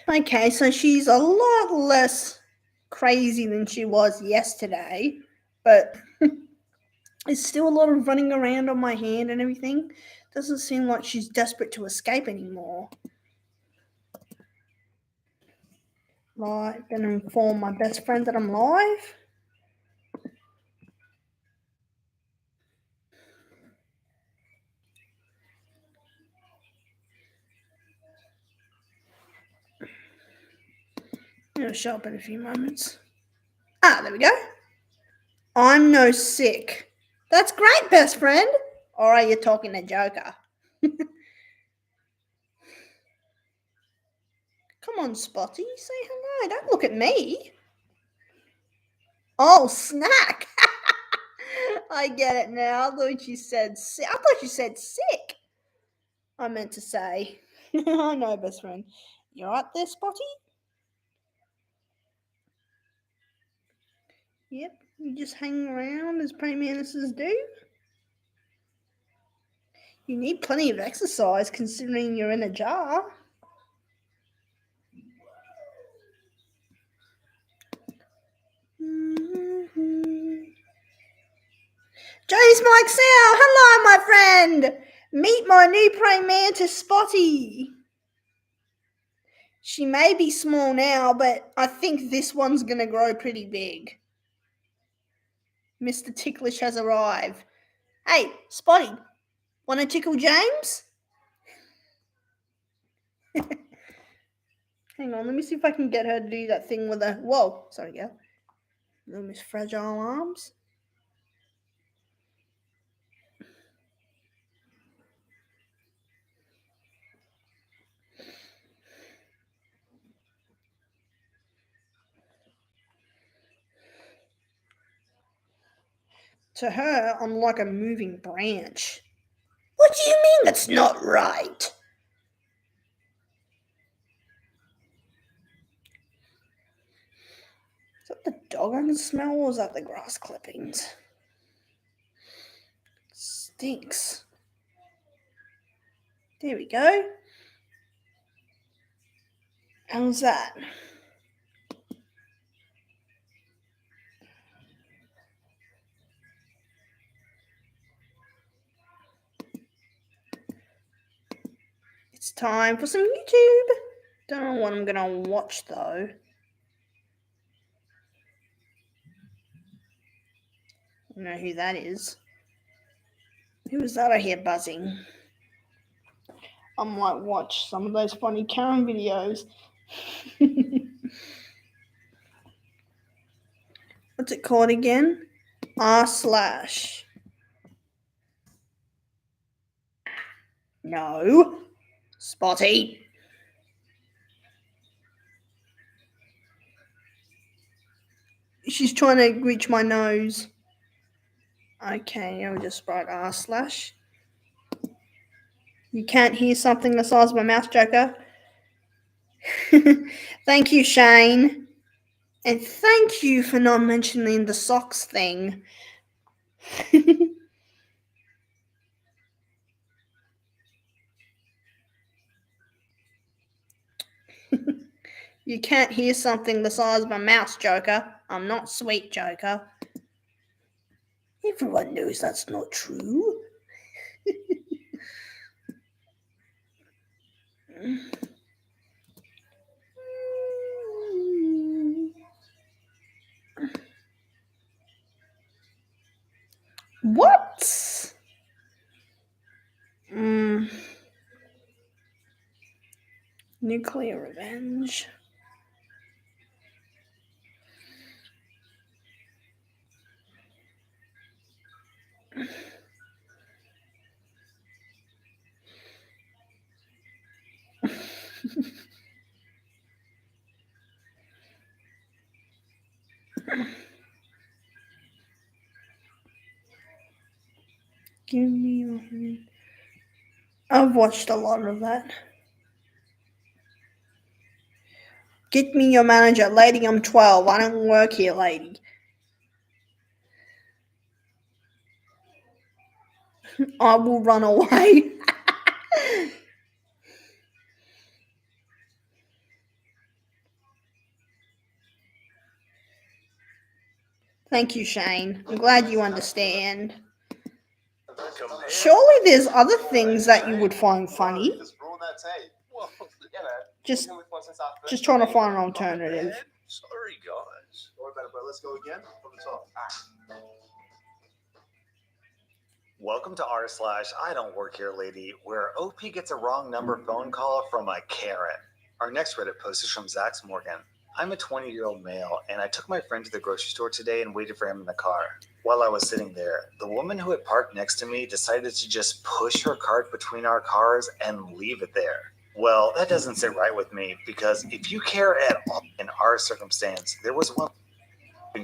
Okay, so she's a lot less crazy than she was yesterday, but it's still a lot of running around on my hand and everything. Doesn't seem like she's desperate to escape anymore. Right, gonna inform my best friend that I'm live. It'll show up in a few moments. Ah, there we go. I'm no sick. That's great, best friend. Or are you talking to Joker? Come on, Spotty, say hello. Don't look at me. Oh, snack. I get it now. I thought you said sick. I thought you said sick. I meant to say. I know, best friend. You alright there, Spotty? Yep, you just hang around as praying mantises do. You need plenty of exercise considering you're in a jar. James Mike Sow, hello, my friend. Meet my new praying mantis, Spotty. She may be small now, but I think this one's gonna grow pretty big. Mr. Ticklish has arrived. Hey, Spotty, want to tickle James? Hang on, let me see if I can get her to do that thing with her. Whoa, sorry, girl. Little Miss Fragile Arms. To her, I'm like a moving branch. What do you mean that's not right? Is that the dog I can smell, or is that the grass clippings? Stinks. There we go. How's that? It's time for some YouTube. Don't know what I'm gonna watch though. I don't know who that is. Who is that I hear buzzing? I might watch some of those funny Karen videos. What's it called again? R/. No. Spotty. She's trying to reach my nose. Okay, I'll just write R/. You can't hear something the size of my mouth, Joker. Thank you, Shane. And thank you for not mentioning the socks thing. You can't hear something the size of a mouse, Joker. I'm not sweet, Joker. Everyone knows that's not true. What? Nuclear revenge. Give me your hand. I've watched a lot of that. Get me your manager. Lady, I'm 12. I don't work here, lady. I will run away. Thank you, Shane. I'm glad you understand. Surely there's other things that you would find funny. Just trying to find an alternative. Sorry, guys. Let's go again from the top. Welcome to r/I don't work here, lady, where OP gets a wrong number phone call from a Karen. Our next Reddit post is from Zach Morgan. I'm a 20-year-old male, and I took my friend to the grocery store today and waited for him in the car. While I was sitting there, the woman who had parked next to me decided to just push her cart between our cars and leave it there. Well, that doesn't sit right with me, because if you care at all in our circumstance, there was one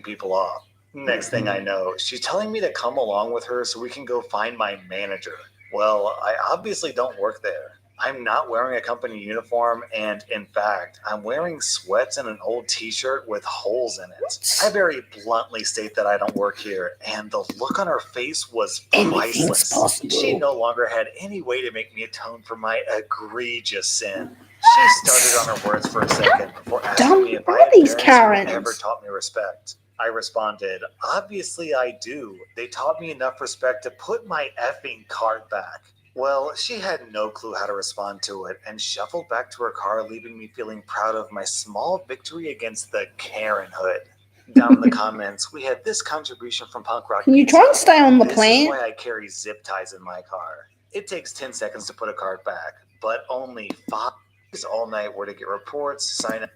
people off. Next thing I know, she's telling me to come along with her so we can go find my manager. Well, I obviously don't work there. I'm not wearing a company uniform, and in fact, I'm wearing sweats and an old t-shirt with holes in it. I very bluntly state that I don't work here, and the look on her face was priceless. She no longer had any way to make me atone for my egregious sin. She started on her words for a second before asking me if I had parents who ever taught me respect. I responded, obviously I do. They taught me enough respect to put my effing cart back. Well, she had no clue how to respond to it and shuffled back to her car, leaving me feeling proud of my small victory against the Karenhood. Down in the comments, we had this contribution from Punk Rock. Can you try and stay on the plan? This is why I carry zip ties in my car. It takes 10 seconds to put a cart back, but only 5 all night were to get reports, sign up,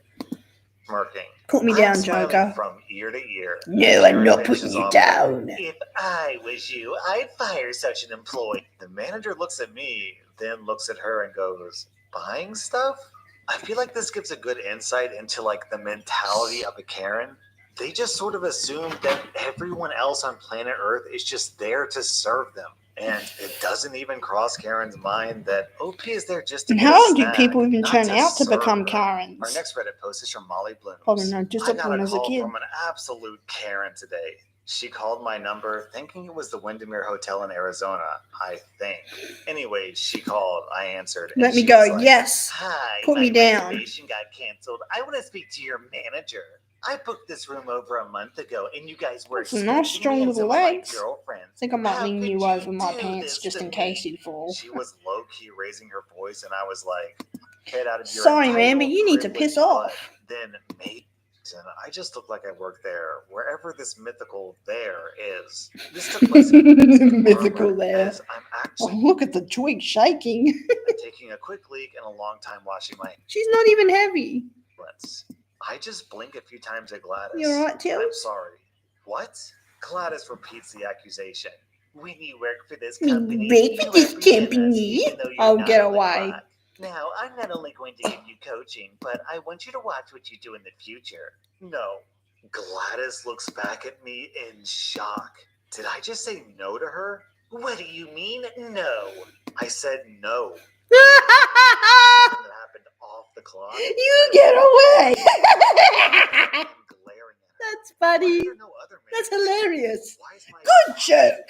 smirking. Put me down, Joker. From ear to ear. No, I'm not putting you down. If I was you, I'd fire such an employee. The manager looks at me, then looks at her and goes, buying stuff? I feel like this gives a good insight into like the mentality of a Karen. They just sort of assume that everyone else on planet Earth is just there to serve them. And it doesn't even cross Karen's mind that OP is there just to and get how a do snack, people even turn out to serve become her. Karens? Our next Reddit post is from Molly Bloom. Probably no discipline as a kid. From an absolute Karen today. She called my number thinking it was the Windermere Hotel in Arizona, I think. Anyway, she called. I answered. Let me go. Like, yes. Hi. Put me down. My reservation got canceled. I want to speak to your manager. I booked this room over a month ago, and you guys were nice, strong little legs. I think I might lean you over my pants just in case you fall. She was low-key raising her voice, and I was like, "Head out of your sorry, man, but you need to piss off." Then maybe. And I just look like I work there, wherever this mythical there is. This took place in mythical there. I'm actually look at the twig shaking. taking a quick leak and a long time washing my hands. She's not even heavy. I just blink a few times at Gladys. You alright, Tills? I'm sorry. What? Gladys repeats the accusation. When you work for this company, I'll get away. Now, I'm not only going to give you coaching, but I want you to watch what you do in the future. No. Gladys looks back at me in shock. Did I just say no to her? What do you mean, no? I said no. That happened off the clock. You get away. That's funny. That's hilarious. Good joke.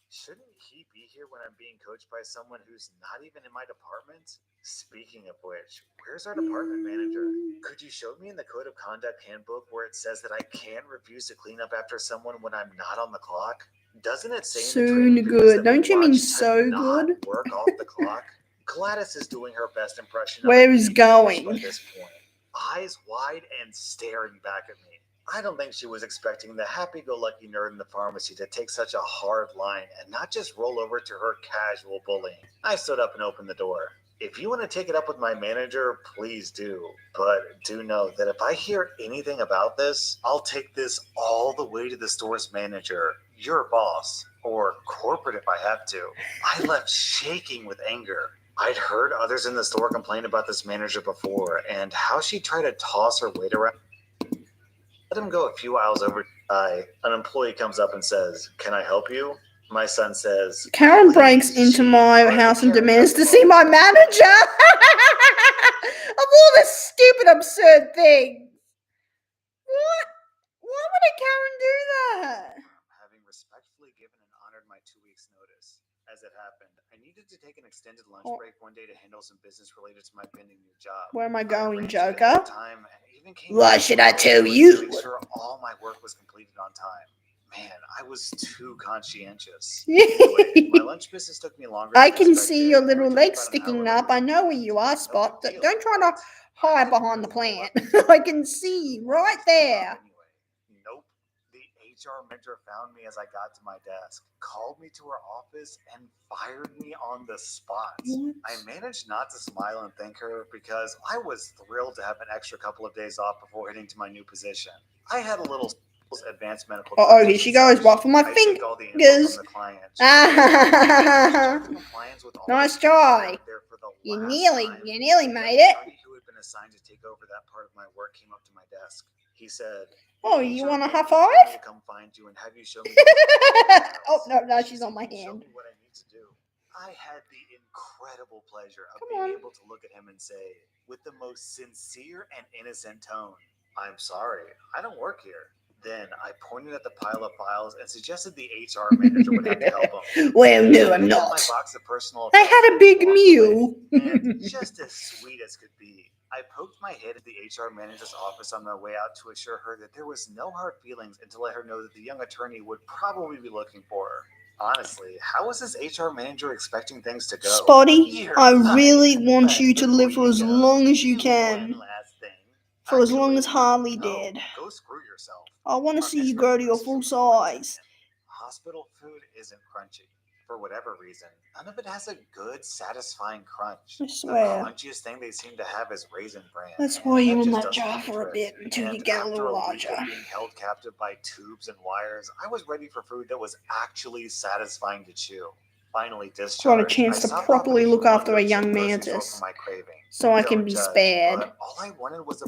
Shouldn't he be here when I'm being coached by someone who's not even in my department? Speaking of which, where's our department manager? Could you show me in the Code of Conduct handbook where it says that I can refuse to clean up after someone when I'm not on the clock? Doesn't it say soon good? Don't you mean so good? Work off the clock. Gladys is doing her best impression. Where is going? At this point, eyes wide and staring back at me. I don't think she was expecting the happy-go-lucky nerd in the pharmacy to take such a hard line and not just roll over to her casual bullying. I stood up and opened the door. If you want to take it up with my manager, please do. But do know that if I hear anything about this, I'll take this all the way to the store's manager, your boss, or corporate if I have to. I left shaking with anger. I'd heard others in the store complain about this manager before and how she tried to toss her weight around. Let him go a few aisles over. An employee comes up and says, "Can I help you?" My son says, Karen breaks into my house and demands to see my manager. Of all the stupid, absurd things. What? Why would a Karen do that? Having respectfully given and honored my 2 weeks' notice. As it happened, I needed to take an extended lunch Oh. break one day to handle some business related to my pending new job. Where am I going, arranged it ahead Joker? of time and even came Why back should an I hour tell early you? to make sure all my work was completed on time. Man, I was too conscientious. Anyway, my lunch business took me longer I than can expected. see your We little returned legs about an hour sticking up. later. I know where you are, No Spot. big deal, Don't try to right? hide I behind the didn't really follow plant. up. I can see you right there. Anyway, nope. The HR manager found me as I got to my desk, called me to her office, and fired me on the spot. What? I managed not to smile and thank her because I was thrilled to have an extra couple of days off before heading to my new position. I had a little advanced medical. Uh-oh, here she goes. What for my I take all the info fingers? from the client. Nice try. You nearly made it. Who had been assigned to take over that part of my work came up to my desk. He said, Oh, you want a high "HR told me five? to come find you and have you show me Oh, no, she's on my show hand. me what I need to do." I had the incredible pleasure of Come being on. able to look at him and say, with the most sincere and innocent tone, "I'm sorry, I don't work here." Then I pointed at the pile of files and suggested the HR manager would have to help him. Well, no, I'm I not. my box of personal I had a big meal. and just as sweet as could be, I poked my head into the HR manager's office on my way out to assure her that there was no hard feelings and to let her know that the young attorney would probably be looking for her. Honestly, how was this HR manager expecting things to go? Spotty, I really want you to live for as long as you can. One last thing. For as long as Actually, Harley no, did. go screw yourself. I want to Our see next you grow to your request full is from size. Hospital food isn't crunchy. For whatever reason, none of it has a good, satisfying crunch. I The swear. crunchiest thing they seem to have is Raisin Bran. Let's wire you in just that doesn't jar do the for a trick. bit until you And get a after little a week larger. of being held captive by tubes and wires, I was ready for food that was actually satisfying to chew. Finally discharged, Got a chance to stopped properly off at look after a humongous young grocery store mantis. for my craving. So I Don't can be judge, spared. But all I wanted was a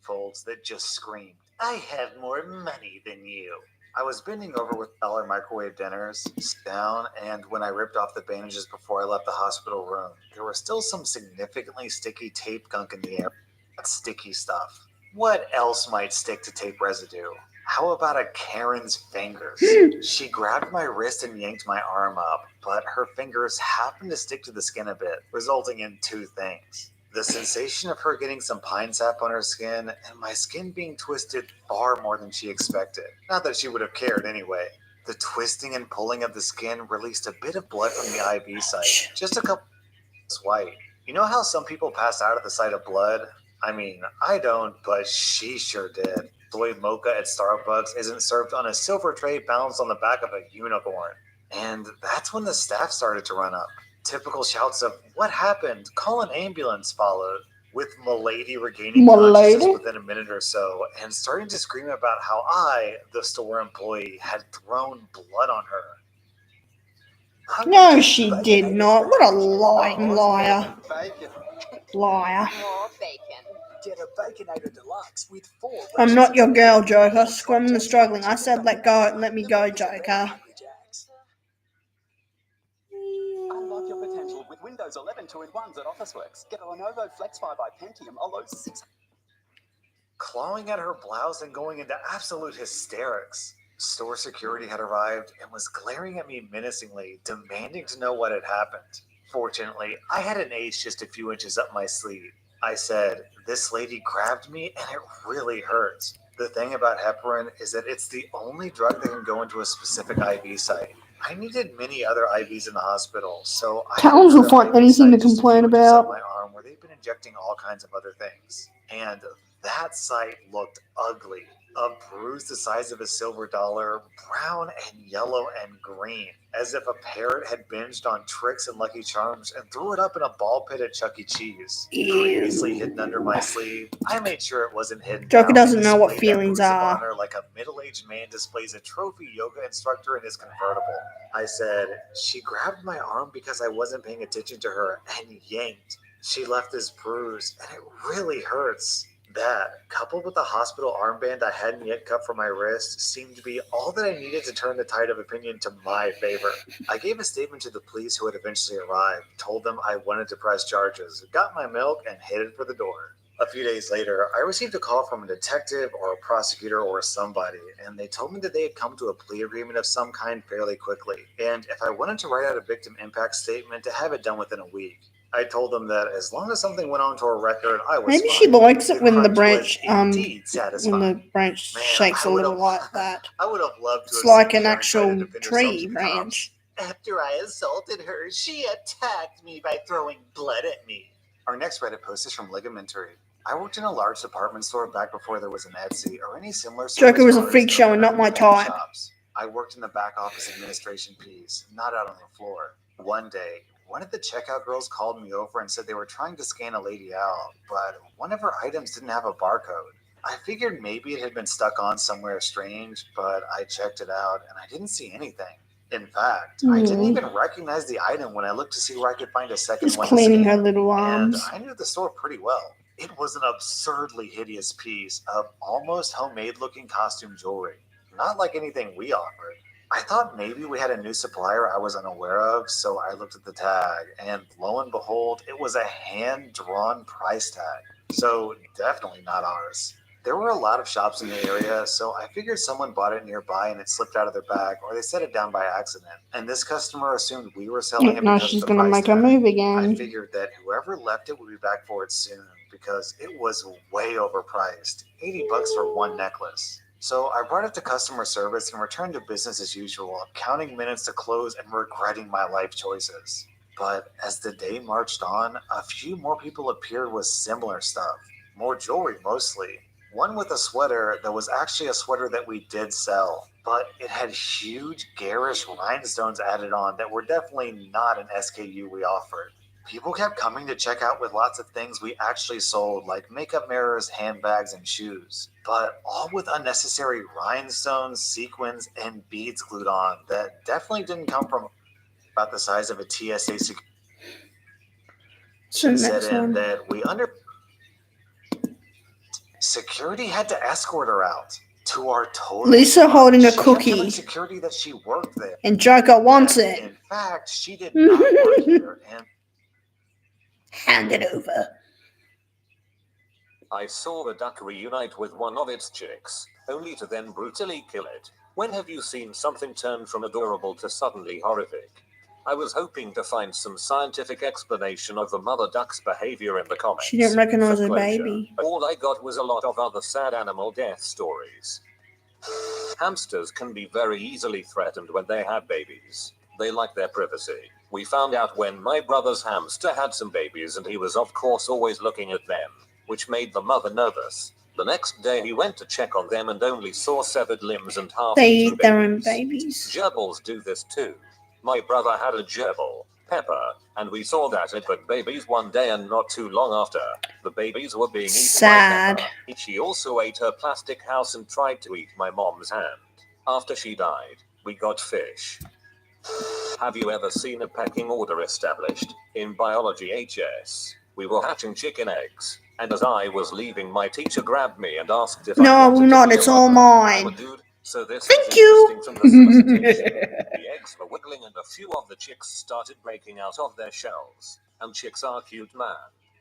folds that just screamed, "I have more money than you." I was bending over with dollar microwave dinners, down, and when I ripped off the bandages before I left the hospital room, there was still some significantly sticky tape gunk in the air. That sticky stuff. What else might stick to tape residue? How about a Karen's fingers? She grabbed my wrist and yanked my arm up, but her fingers happened to stick to the skin a bit, resulting in two things. The sensation of her getting some pine sap on her skin, and my skin being twisted far more than she expected. Not that she would have cared anyway. The twisting and pulling of the skin released a bit of blood from the IV site. Just a couple white. You know how some people pass out at the sight of blood? I mean, I don't, but she sure did. Soy mocha at Starbucks isn't served on a silver tray balanced on the back of a unicorn. And that's when the staff started to run up. Typical shouts of, "What happened? Call an ambulance," followed, with Milady regaining consciousness within a minute or so and starting to scream about how I, the store employee, had thrown blood on her. No, she did not. What a lying liar. Liar. More bacon. Get a Baconator Deluxe with 4 I'm not your girl, Joker. Scrum the struggling. I said let go. Let me go, Joker. Unlock your potential with Windows 11 2-in-1s at Officeworks. Get a Lenovo Flex 5 by Pentium, a low 6. Clawing at her blouse and going into absolute hysterics. Store security had arrived and was glaring at me menacingly, demanding to know what had happened. Fortunately, I had an ace just a few inches up my sleeve. I said, "This lady grabbed me and it really hurts." The thing about heparin is that it's the only drug that can go into a specific IV site. I needed many other IVs in the hospital, so I Towns will find anything to complain about. My arm where they've been injecting all kinds of other things. And that site looked ugly. A bruise the size of a silver dollar, brown and yellow and green, as if a parrot had binged on tricks and Lucky Charms and threw it up in a ball pit at Chuck E. Cheese. Previously hidden under my sleeve, I made sure it wasn't hidden. Joker down doesn't and know what displayed that feelings bruise of are. honor like a middle-aged man displays a trophy yoga instructor in his convertible. I said, "She grabbed my arm because I wasn't paying attention to her and yanked. She left this bruise, and it really hurts." That, coupled with the hospital armband I hadn't yet cut from my wrist, seemed to be all that I needed to turn the tide of opinion to my favor. I gave a statement to the police who had eventually arrived, told them I wanted to press charges, got my milk, and headed for the door. A few days later, I received a call from a detective or a prosecutor or somebody, and they told me that they had come to a plea agreement of some kind fairly quickly, and if I wanted to write out a victim impact statement, to have it done within a week. I told them that as long as something went onto a record, I was Maybe fine. she likes it when the crunch branch, was indeed satisfying. when the branch Man, shakes I a would little have, like that. I would have loved to It's have like seen an Karen try to actual defend herself tree to the cops. branch. After I assaulted her, she attacked me by throwing blood at me. Our next Reddit post is from Ligamentary. I worked in a large department store back before there was an Etsy or any similar Joker was a service freak bars show and open not my up in many type. shops. I worked in the back office administration piece, not out on the floor. One day, one of the checkout girls called me over and said they were trying to scan a lady out, but one of her items didn't have a barcode. I figured maybe it had been stuck on somewhere strange, but I checked it out and I didn't see anything. In fact, I didn't even recognize the item when I looked to see where I could find a second Just one to cleaning scan. her little And arms. I knew the store pretty well. It was an absurdly hideous piece of almost homemade looking costume jewelry. Not like anything we offered. I thought maybe we had a new supplier I was unaware of, so I looked at the tag, and lo and behold, it was a hand-drawn price tag. So definitely not ours. There were a lot of shops in the area, so I figured someone bought it nearby and it slipped out of their bag, or they set it down by accident. And this customer assumed we were selling it Now because she's of the gonna price make her tag. move I again. figured that whoever left it would be back for it soon because it was way overpriced. $80 for one necklace. So I brought it to customer service and returned to business as usual, counting minutes to close and regretting my life choices. But as the day marched on, a few more people appeared with similar stuff. More jewelry mostly. One with a sweater that was actually a sweater that we did sell, but it had huge garish rhinestones added on that were definitely not an SKU we offered. People kept coming to check out with lots of things we actually sold, like makeup mirrors, handbags, and shoes, but all with unnecessary rhinestones, sequins, and beads glued on that definitely didn't come from about the size of a TSA security. So Said next in one. that we under security had to escort her out. To our total Lisa shock, holding a she kept telling cookie. security that she worked there. And Joker wants And it. in fact, she did not work here. And Hand it over. I saw the duck reunite with one of its chicks, only to then brutally kill it. When have you seen something turn from adorable to suddenly horrific? I was hoping to find some scientific explanation of the mother duck's behavior in the comments. She didn't recognize For her closure. baby. All I got was a lot of other sad animal death stories. Hamsters can be very easily threatened when they have babies. They like their privacy. We found out when my brother's hamster had some babies and he was of course always looking at them, which made the mother nervous. The next day he went to check on them and only saw severed limbs and half-eaten They eat their own babies. babies. Gerbils do this too. My brother had a gerbil, Pepper, and we saw that it had babies one day and not too long after. The babies were being eaten Sad. by Pepper. She also ate her plastic house and tried to eat my mom's hand. After she died, we got fish. Have you ever seen a pecking order established? In biology HS, we were hatching chicken eggs, and as I was leaving my teacher grabbed me and asked if No, I I wanted will to not. be a It's all mother. I'm a mine. dude, so this Thank is you. interesting from the solicitation. The eggs were wiggling and a few of the chicks started breaking out of their shells. And chicks are cute, man.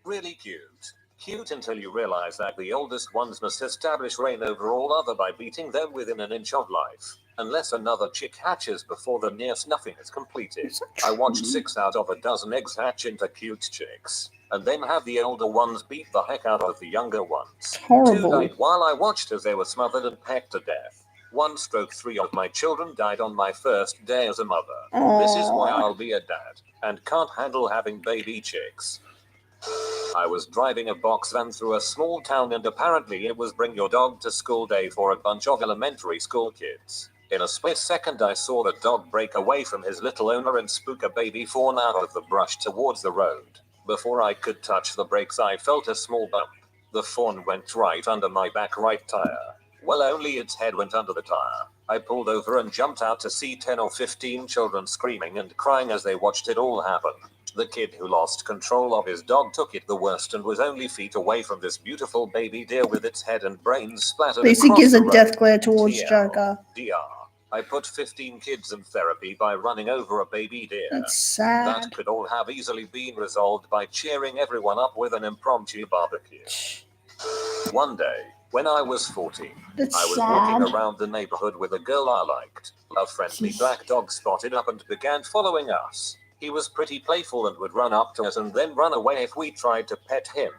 Really cute. Cute until you realize that the oldest ones must establish reign over all other by beating them within an inch of life. Unless another chick hatches before the near snuffing is completed. I watched 6 out of a dozen eggs hatch into cute chicks, and then have the older ones beat the heck out of the younger ones. It's horrible. 2 died while I watched as they were smothered and pecked to death. 1/3 of my children died on my first day as a mother. This is why I'll be a dad, and can't handle having baby chicks. I was driving a box van through a small town and apparently it was bring your dog to school day for a bunch of elementary school kids. In a split second I saw the dog break away from his little owner and spook a baby fawn out of the brush towards the road. Before I could touch the brakes I felt a small bump. The fawn went right under my back right tire. Well, only its head went under the tire. I pulled over and jumped out to see 10 or 15 children screaming and crying as they watched it all happen. The kid who lost control of his dog took it the worst and was only feet away from this beautiful baby deer with its head and brains splattered Lisa across gives the a road. death glare towards TL. Joker. DR. I put 15 kids in therapy by running over a baby deer. That's sad. That could all have easily been resolved by cheering everyone up with an impromptu barbecue. One day, when I was 14, That's I was sad. walking around the neighborhood with a girl I liked. A friendly black dog spotted up and began following us. He was pretty playful and would run up to us and then run away if we tried to pet him.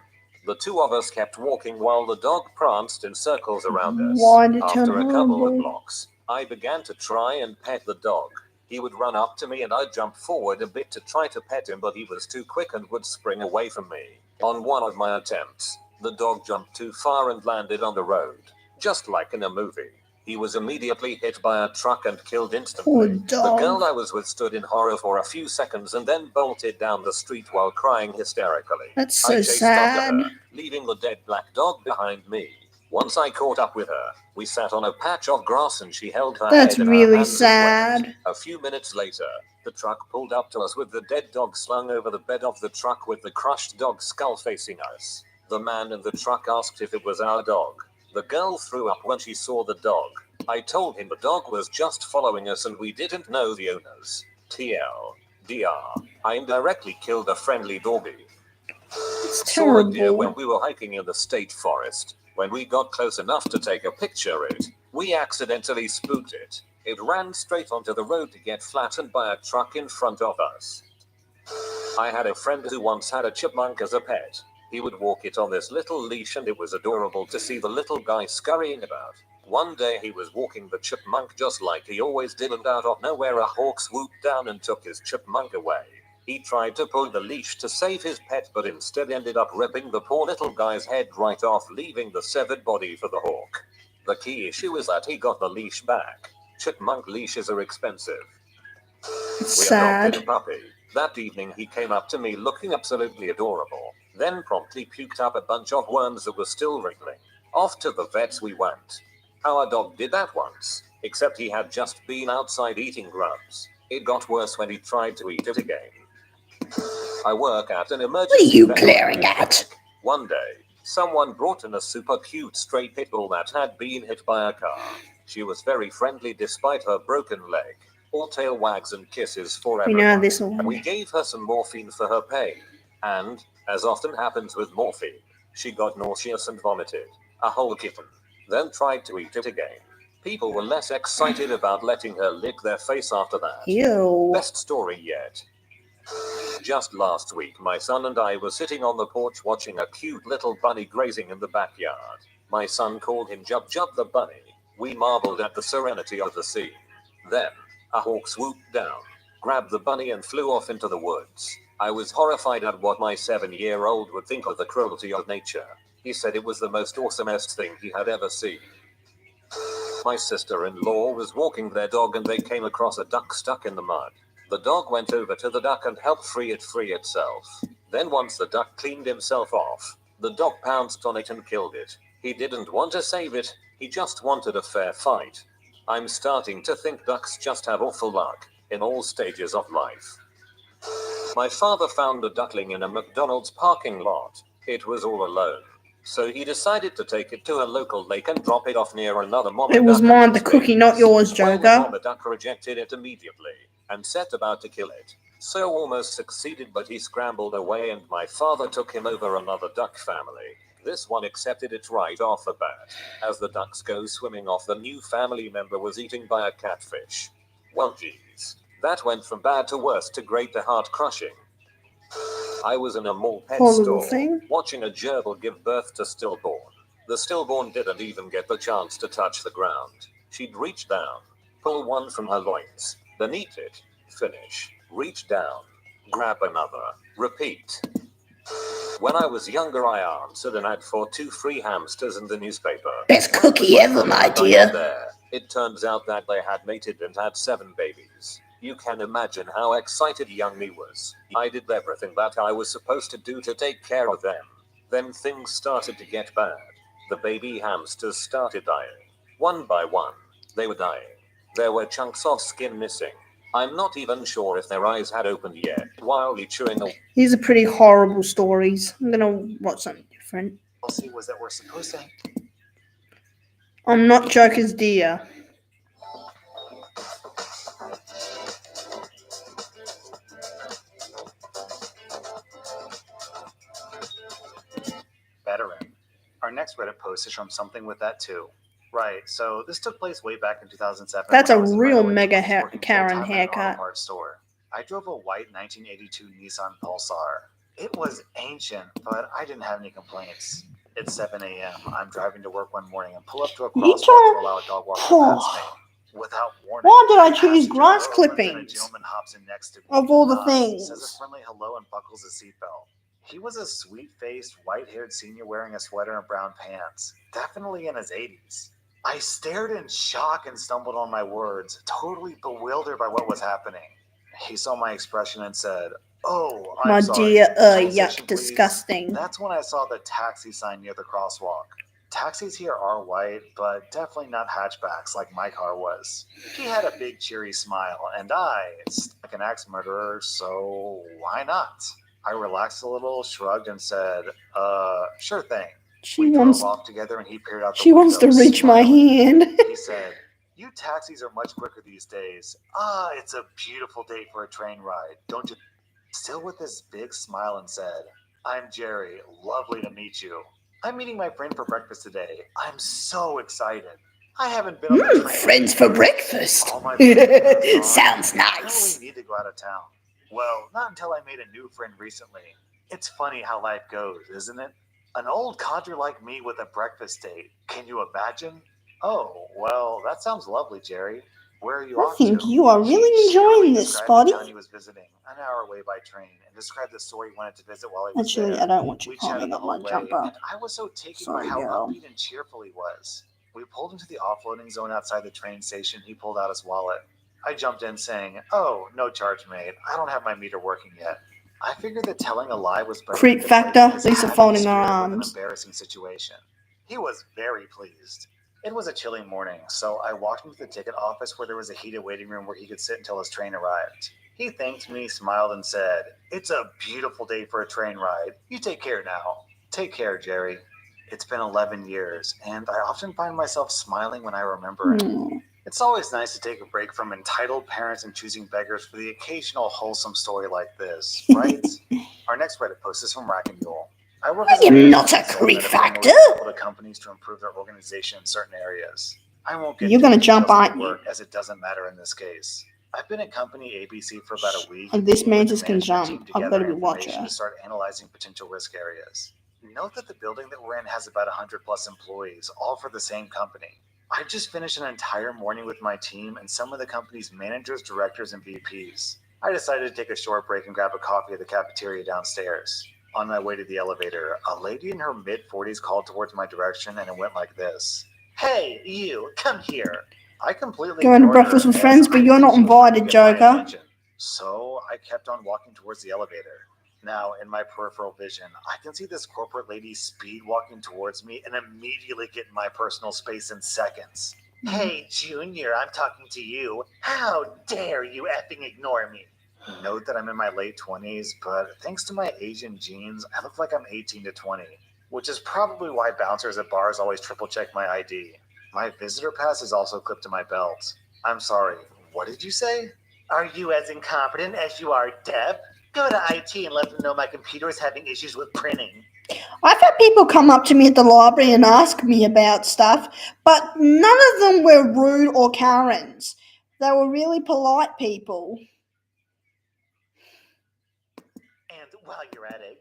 The two of us kept walking while the dog pranced in circles around us. Why did it turn After a couple of horrible? blocks, I began to try and pet the dog. He would run up to me and I'd jump forward a bit to try to pet him, but he was too quick and would spring away from me. On one of my attempts, the dog jumped too far and landed on the road, just like in a movie. He was immediately hit by a truck and killed instantly. Poor The dog. girl I was with stood in horror for a few seconds and then bolted down the street while crying hysterically. That's I so chased sad. after her, leaving the dead black dog behind me. Once I caught up with her, we sat on a patch of grass and she held her That's head in her really hands and wept. sad. A few minutes later, the truck pulled up to us with the dead dog slung over the bed of the truck with the crushed dog skull facing us. The man in the truck asked if it was our dog. The girl threw up when she saw the dog. I told him the dog was just following us and we didn't know the owners. TL. DR. I indirectly killed a friendly doggy. It's Saw a deer when terrible. we were hiking in the state forest. When we got close enough to take a picture of it, we accidentally spooked it. It ran straight onto the road to get flattened by a truck in front of us. I had a friend who once had a chipmunk as a pet. He would walk it on this little leash and it was adorable to see the little guy scurrying about. One day he was walking the chipmunk just like he always did, and out of nowhere a hawk swooped down and took his chipmunk away. He tried to pull the leash to save his pet but instead ended up ripping the poor little guy's head right off, leaving the severed body for the hawk. The key issue is that he got the leash back. Chipmunk leashes are expensive. It's We adopted a sad. puppy. That evening he came up to me looking absolutely adorable, then promptly puked up a bunch of worms that were still wriggling. Off to the vets we went. Our dog did that once, except he had just been outside eating grubs. It got worse when he tried to eat it again. I work at an What are emergency you veterinary glaring at? clinic. One day, someone brought in a super cute stray pit bull that had been hit by a car. She was very friendly despite her broken leg. All tail wags and kisses for We know everyone. this one. We gave her some morphine for her pain, and, as often happens with morphine, she got nauseous and vomited. A whole kitten. Then tried to eat it again. People were less excited about letting her lick their face after that. Ew. Best story yet. Just last week, my son and I were sitting on the porch watching a cute little bunny grazing in the backyard. My son called him Jub Jub the bunny. We marveled at the serenity of the scene. Then, a hawk swooped down, grabbed the bunny and flew off into the woods. I was horrified at what my 7-year-old would think of the cruelty of nature. He said it was the most awesomest thing he had ever seen. My sister-in-law was walking their dog and they came across a duck stuck in the mud. The dog went over to the duck and helped free itself. Then once the duck cleaned himself off, the dog pounced on it and killed it. He didn't want to save it, he just wanted a fair fight. I'm starting to think ducks just have awful luck, in all stages of life. My father found a duckling in a McDonald's parking lot. It was all alone. So he decided to take it to a local lake and drop it off near another mama duck. It was and mine, the its cookie, not babies. yours, Well, the Joker. mama duck rejected it immediately and set about to kill it. So almost succeeded, but he scrambled away and my father took him over another duck family. This one accepted it right off the bat. As the ducks go swimming off, the new family member was eaten by a catfish. Well, geez. That went from bad to worse to great to heart crushing. I was in a mall pet Poor little store, thing. watching a gerbil give birth to stillborn. The stillborn didn't even get the chance to touch the ground. She'd reach down, pull one from her loins, then eat it, finish, reach down, grab another, repeat. When I was younger, I answered an ad for 2 free hamsters in the newspaper. Best cookie ever, my dear. There. It turns out that they had mated and had 7 babies. You can imagine how excited young me was. I did everything that I was supposed to do to take care of them. Then things started to get bad. The baby hamsters started dying. One by one, they were dying. There were chunks of skin missing. I'm not even sure if their eyes had opened yet. Wildly chewing a These are pretty horrible stories. I'm gonna watch something different. Policy was that we're supposed to. I'm not Joker's dear. Veteran. Our Our next Reddit post is from something with that too. Right, so this took place way back in 2007. That's when a I was in my real early mega 20s working Karen full-time in an auto haircut. parts store. I drove a white 1982 Nissan Pulsar. It was ancient, but I didn't have any complaints. It's 7 a.m. I'm driving to work one morning and pull up to a You crosswalk don't- to allow a dog walker past me. Without warning, Why did I the choose passenger grass door opens and a clippings? gentleman hops in next to me, Of all the nods, says a things. friendly hello and buckles his seatbelt. He was a sweet-faced, white-haired senior wearing a sweater and brown pants, definitely in his 80s. I stared in shock and stumbled on my words, totally bewildered by what was happening. He saw my expression and said, "Oh, I'm My sorry. dear, Train yuck, station, please." disgusting. That's when I saw the taxi sign near the crosswalk. Taxis here are white, but definitely not hatchbacks like my car was. He had a big cheery smile, and I, like an axe murderer, so why not? I relaxed a little, shrugged, and said, sure thing. She We wants. drove off together and he peered out the She wants to window, reach my smiling. hand. He said, "You taxis are much quicker these days. Ah, it's a beautiful day for a train ride, don't you?" Still with this big smile, and said, "I'm Jerry. Lovely to meet you. I'm meeting my friend for breakfast today. I'm so excited. I haven't been on the train." Friends for breakfast. All my friends Sounds I don't nice. really need to go out of town. Well, not until I made a new friend recently. It's funny how life goes, isn't it? An old codger like me with a breakfast date. Can you imagine? Oh, well, that sounds lovely, Jerry. Where are you I off think to? you are really He enjoying cheerily this, described Spotty. the town he was visiting, an hour away by train, and described the store he wanted to visit while he was Actually, there. I don't want you We chatted climbing the up whole my way, jumper. and I was so taken Sorry, by how girl. upbeat and cheerful he was. We pulled into the offloading zone outside the train station. He pulled out his wallet. I jumped in saying, "Oh, no charge made. I don't have my meter working yet." I figured that telling a lie was better Creep than factor, because Lisa I had folding been her spared with an arms. embarrassing situation. He was very pleased. It was a chilly morning, so I walked him to the ticket office where there was a heated waiting room where he could sit until his train arrived. He thanked me, smiled, and said, "It's a beautiful day for a train ride. You take care now." Take care, Jerry. It's been 11 years, and I often find myself smiling when I remember it. It's always nice to take a break from entitled parents and choosing beggars for the occasional wholesome story like this, right? Our next Reddit post is from Rack and Mule. I work as I am manager not a in sales creep that promotes factor. people to companies to improve their organization in certain areas. I won't get You're into gonna the details jump, of aren't the you? work, as it doesn't matter in this case. I've been at company ABC for about a week. And this meeting with mantis the can management jump. team to I've gather gotta be information watcher. to start analyzing potential risk areas. Note that the building that we're in has about 100 plus employees, all for the same company. I've just finished an entire morning with my team and some of the company's managers, directors, and VPs. I decided to take a short break and grab a coffee at the cafeteria downstairs. On my way to the elevator, a lady in her mid-40s called towards my direction, and it went like this. "Hey, you, come here." I completely Going to ignored breakfast her, with as friends, I but you're think not she was trying to invited, get my Joker. attention. So I kept on walking towards the elevator. Now, in my peripheral vision, I can see this corporate lady speed walking towards me and immediately get in my personal space in seconds. "Hey, Junior, I'm talking to you. How dare you effing ignore me?" Note that I'm in my late 20s, but thanks to my Asian genes, I look like I'm 18 to 20, which is probably why bouncers at bars always triple check my ID. My visitor pass is also clipped to my belt. I'm sorry, what did you say? Are you as incompetent as you are deaf? Go to IT and let them know my computer is having issues with printing. I've had people come up to me at the library and ask me about stuff, but none of them were rude or Karens. They were really polite people. And while you're at it,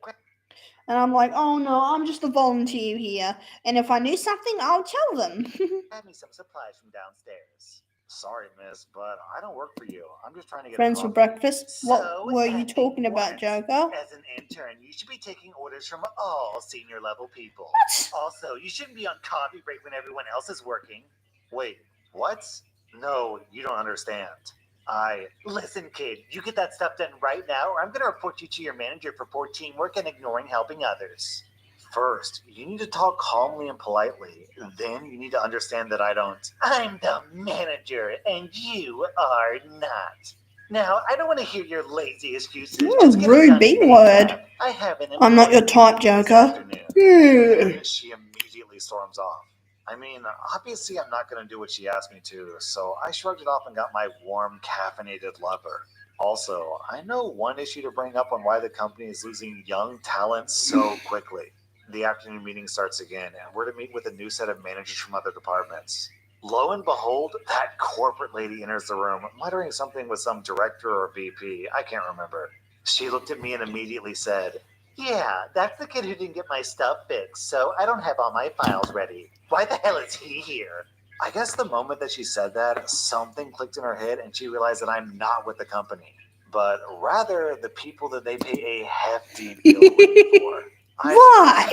And I'm like, oh no, I'm just a volunteer here. And if I knew something, I'll tell them. grab me some supplies from downstairs. Sorry, miss, but I don't work for you. I'm just trying to get Friends a for coffee. breakfast? What So, were you at the talking about, once, Joker? As an intern, you should be taking orders from all senior level people. Also, you shouldn't be on coffee break when everyone else is working. Wait, what? No, you don't understand. Listen, kid, you get that stuff done right now, or I'm going to report you to your manager for poor teamwork and ignoring helping others. First, you need to talk calmly and politely. Then you need to understand that I don't. I'm the manager, and you are not. Now, I don't want to hear your lazy excuses. You're Just a get it rude done B-word. ASAP. I have an I'm not your type, important meeting this Joker. afternoon. Yeah. Then she immediately storms off. I mean, obviously I'm not going to do what she asked me to, so I shrugged it off and got my warm, caffeinated lover. Also, I know one issue to bring up on why the company is losing young talent so quickly. The afternoon meeting starts again, and we're to meet with a new set of managers from other departments. Lo and behold, that corporate lady enters the room, muttering something with some director or VP. I can't remember. She looked at me and immediately said, "Yeah, that's the kid who didn't get my stuff fixed, so I don't have all my files ready. Why the hell is he here?" I guess the moment that she said that, something clicked in her head and she realized that I'm not with the company, but rather the people that they pay a hefty bill for. Why?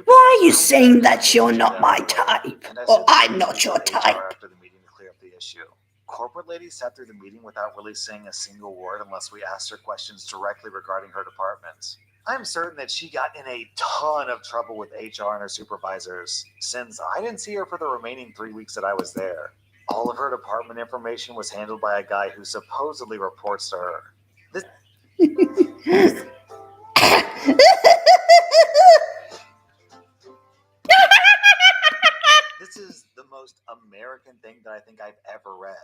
Why are you saying that you're not my type? Or I'm not your type? After the meeting to clear up the issue. Corporate lady sat through the meeting without really saying a single word unless we asked her questions directly regarding her department. I'm certain that she got in a ton of trouble with HR and her supervisors, since I didn't see her for the remaining 3 weeks that I was there. All of her department information was handled by a guy who supposedly reports to her. This is the most American thing that I think I've ever read.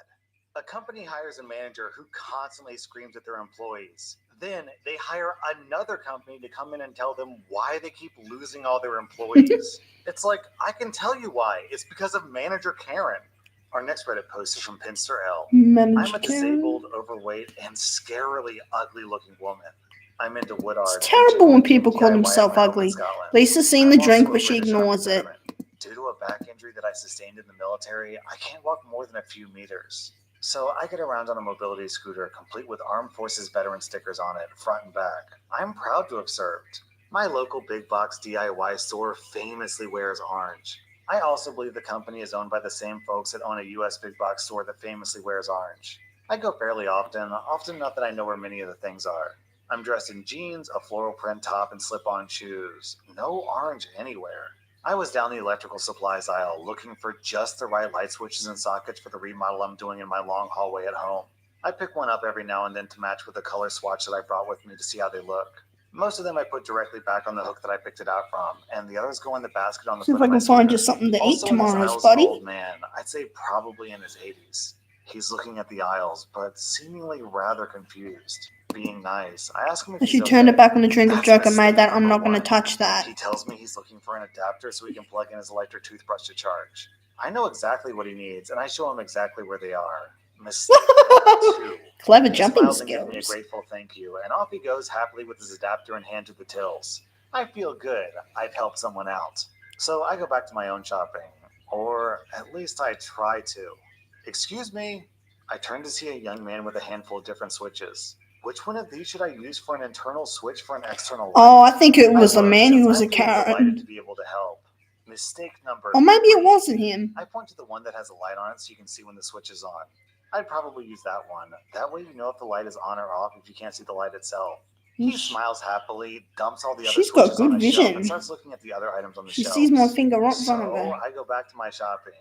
A company hires a manager who constantly screams at their employees. Then they hire another company to come in and tell them why they keep losing all their employees. It's like, I can tell you why. It's because of manager Karen. Our next Reddit post is from Pinster L. I'm a disabled, overweight, and scarily ugly looking woman. I'm into wood art. It's terrible when people call themselves ugly. Lisa's seen the drink, but she ignores it. Due to a back injury that I sustained in the military, I can't walk more than a few meters. So I get around on a mobility scooter, complete with Armed Forces veteran stickers on it, front and back. I'm proud to have served. My local big box DIY store famously wears orange. I also believe the company is owned by the same folks that own a US big box store that famously wears orange. I go fairly often enough that I know where many of the things are. I'm dressed in jeans, a floral print top, and slip-on shoes. No orange anywhere. I was down the electrical supplies aisle looking for just the right light switches and sockets for the remodel I'm doing in my long hallway at home. I pick one up every now and then to match with the color swatch that I brought with me to see how they look. Most of them I put directly back on the hook that I picked it out from, and the others go in the basket on the See if foot I of my can find scooter. you something to eat Also in this tomorrow, aisle is an Spotty. old man, I'd say probably in his 80s. He's looking at the aisles, but seemingly rather confused. Being nice, I ask him if She he's turned okay. it back on the drink of That's joke and made that. mistake I'm not number going to one. touch that. He tells me he's looking for an adapter so he can plug in his electric toothbrush to charge. I know exactly what he needs, and I show him exactly where they are. Mistake number 2. Clever He jumping smiles and gives me a skills. grateful thank you, and off he goes happily with his adapter in hand to the tills. I feel good. I've helped someone out. So I go back to my own shopping. Or at least I try to. Excuse me? I turn to see a young man with a handful of different switches. Which one of these should I use for an internal switch for an external light? Oh, I think it was the look, man who since was a I'm feeling delighted Karen. to be able to help. Mistake number Or maybe it 3. wasn't him. I point to the one that has a light on it so you can see when the switch is on. I'd probably use that one. That way you know if the light is on or off if you can't see the light itself. He smiles happily, dumps all the other She's got switches on good a shelf, and vision. starts looking at the other items on the She shelves. sees my finger right in So front of her. I go back to my shopping.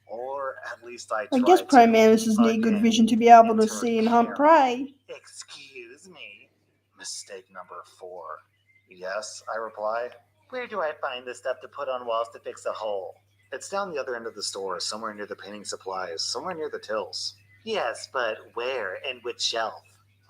Or at least I I try guess to. prey mantises need good Again, vision to be able to enter see and hunt Karen. prey. Excuse me. Mistake number 4. Yes, I reply. Where do I find the stuff to put on walls to fix a hole? It's down the other end of the store, somewhere near the painting supplies, somewhere near the tills. Yes, but where and which shelf?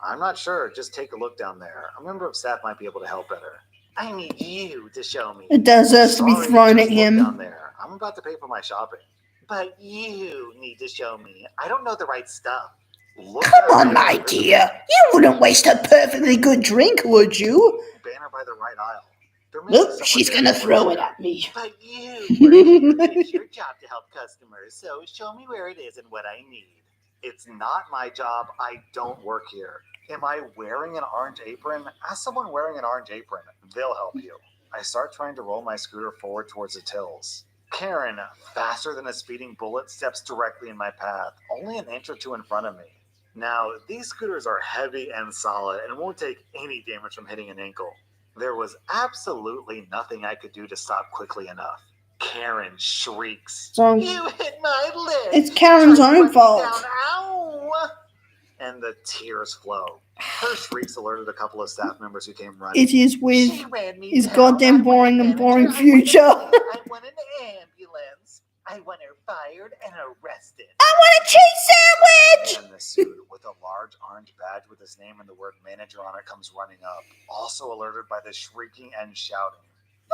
I'm not sure. Just take a look down there. A member of staff might be able to help better. I need you to show me. It deserves to be Sorry, thrown just at look down him. there. I'm about to pay for my shopping. But you need to show me. I don't know the right stuff. Look Come on, my dear. You wouldn't waste a perfectly good drink, would you? Banner by the right aisle. They're missing Look, someone she's there gonna who throw works it there. at me. But you work here. It's your job to help customers, so show me where it is and what I need. It's not my job. I don't work here. Am I wearing an orange apron? Ask someone wearing an orange apron. They'll help you. I start trying to roll my scooter forward towards the tills. Karen, faster than a speeding bullet, steps directly in my path, only an inch or two in front of me. Now, these scooters are heavy and solid and won't take any damage from hitting an ankle. There was absolutely nothing I could do to stop quickly enough. Karen shrieks. So, You hit my leg! it's Karen's Try to own run me fault. down. Ow! And the tears flow. Her shrieks alerted a couple of staff members who came running. It is with She ran me his down. goddamn I want boring a and boring manager. I want a future. lawyer. I want an ambulance. I want her fired and arrested. I want a cheese sandwich! Man in the suit with a large orange badge with his name and the word manager on it comes running up, also alerted by the shrieking and shouting.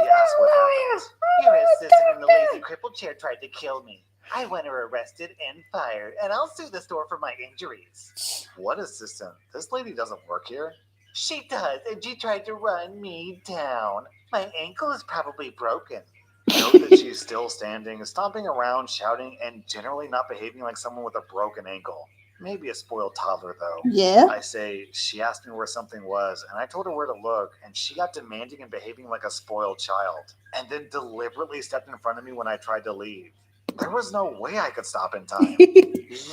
He asked what happened. Your assistant in the lazy crippled chair tried to kill me. I want her arrested and fired, and I'll sue the store for my injuries. What assistant? This lady doesn't work here. She does, and she tried to run me down. My ankle is probably broken. Note that she's still standing, stomping around, shouting, and generally not behaving like someone with a broken ankle. Maybe a spoiled toddler, though. Yeah. I say, she asked me where something was, and I told her where to look, and she got demanding and behaving like a spoiled child, and then deliberately stepped in front of me when I tried to leave. There was no way I could stop in time.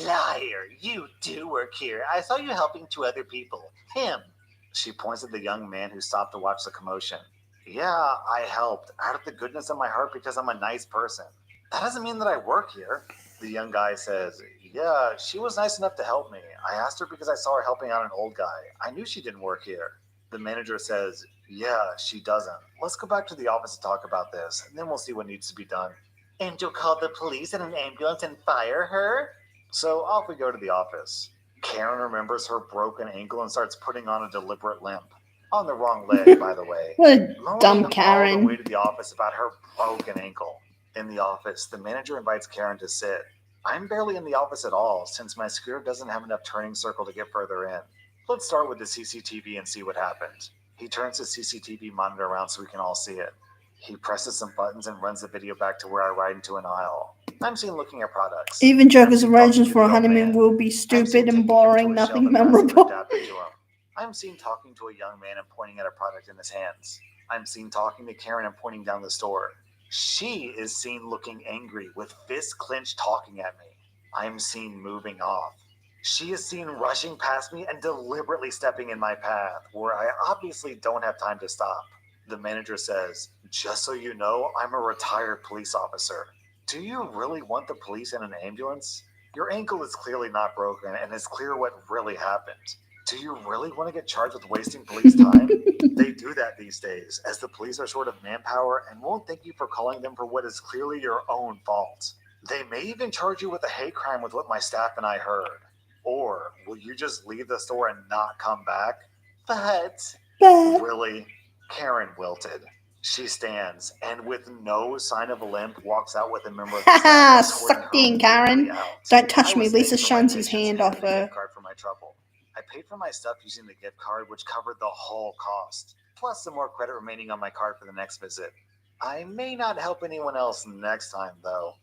Liar, you do work here. I saw you helping two other people. Him. She points at the young man who stopped to watch the commotion. Yeah, I helped, out of the goodness of my heart because I'm a nice person. That doesn't mean that I work here. The young guy says, yeah, she was nice enough to help me. I asked her because I saw her helping out an old guy. I knew she didn't work here. The manager says, yeah, she doesn't. Let's go back to the office to talk about this, and then we'll see what needs to be done. And you'll call the police and an ambulance and fire her? So off we go to the office. Karen remembers her broken ankle and starts putting on a deliberate limp. On the wrong leg, by the way. What a Moaning dumb all Karen. the way to the office about her broken ankle. In the office, the manager invites Karen to sit. I'm barely in the office at all, since my scooter doesn't have enough turning circle to get further in. Let's start with the CCTV and see what happened. He turns the CCTV monitor around so we can all see it. He presses some buttons and runs the video back to where I ride into an aisle. I'm seen looking at products. Even Joker's I'm seen arrangements talking for a to the young honeymoon man. will be I'm seen stupid taking and him to boring, a nothing shelf and passing memorable. the adapter to him. I'm seen talking to a young man and pointing at a product in his hands. I'm seen talking to Karen and pointing down the store. She is seen looking angry, with fists clenched, talking at me. I'm seen moving off. She is seen rushing past me and deliberately stepping in my path, where I obviously don't have time to stop. The manager says, just so you know, I'm a retired police officer. Do you really want the police in an ambulance? Your ankle is clearly not broken, and it's clear what really happened. Do you really want to get charged with wasting police time? They do that these days, as the police are short of manpower and won't thank you for calling them for what is clearly your own fault. They may even charge you with a hate crime with what my staff and I heard. Or will you just leave the store and not come back? But really, Karen wilted. She stands and with no sign of a limp walks out with a member of the Haha, staff escorting sucked her in, Karen. immediately out. Don't touch I me. was Lisa thanked for my shines his patience hand and off had a her. gift card for my trouble. I paid for my stuff using the gift card, which covered the whole cost, plus some more credit remaining on my card for the next visit. I may not help anyone else next time, though.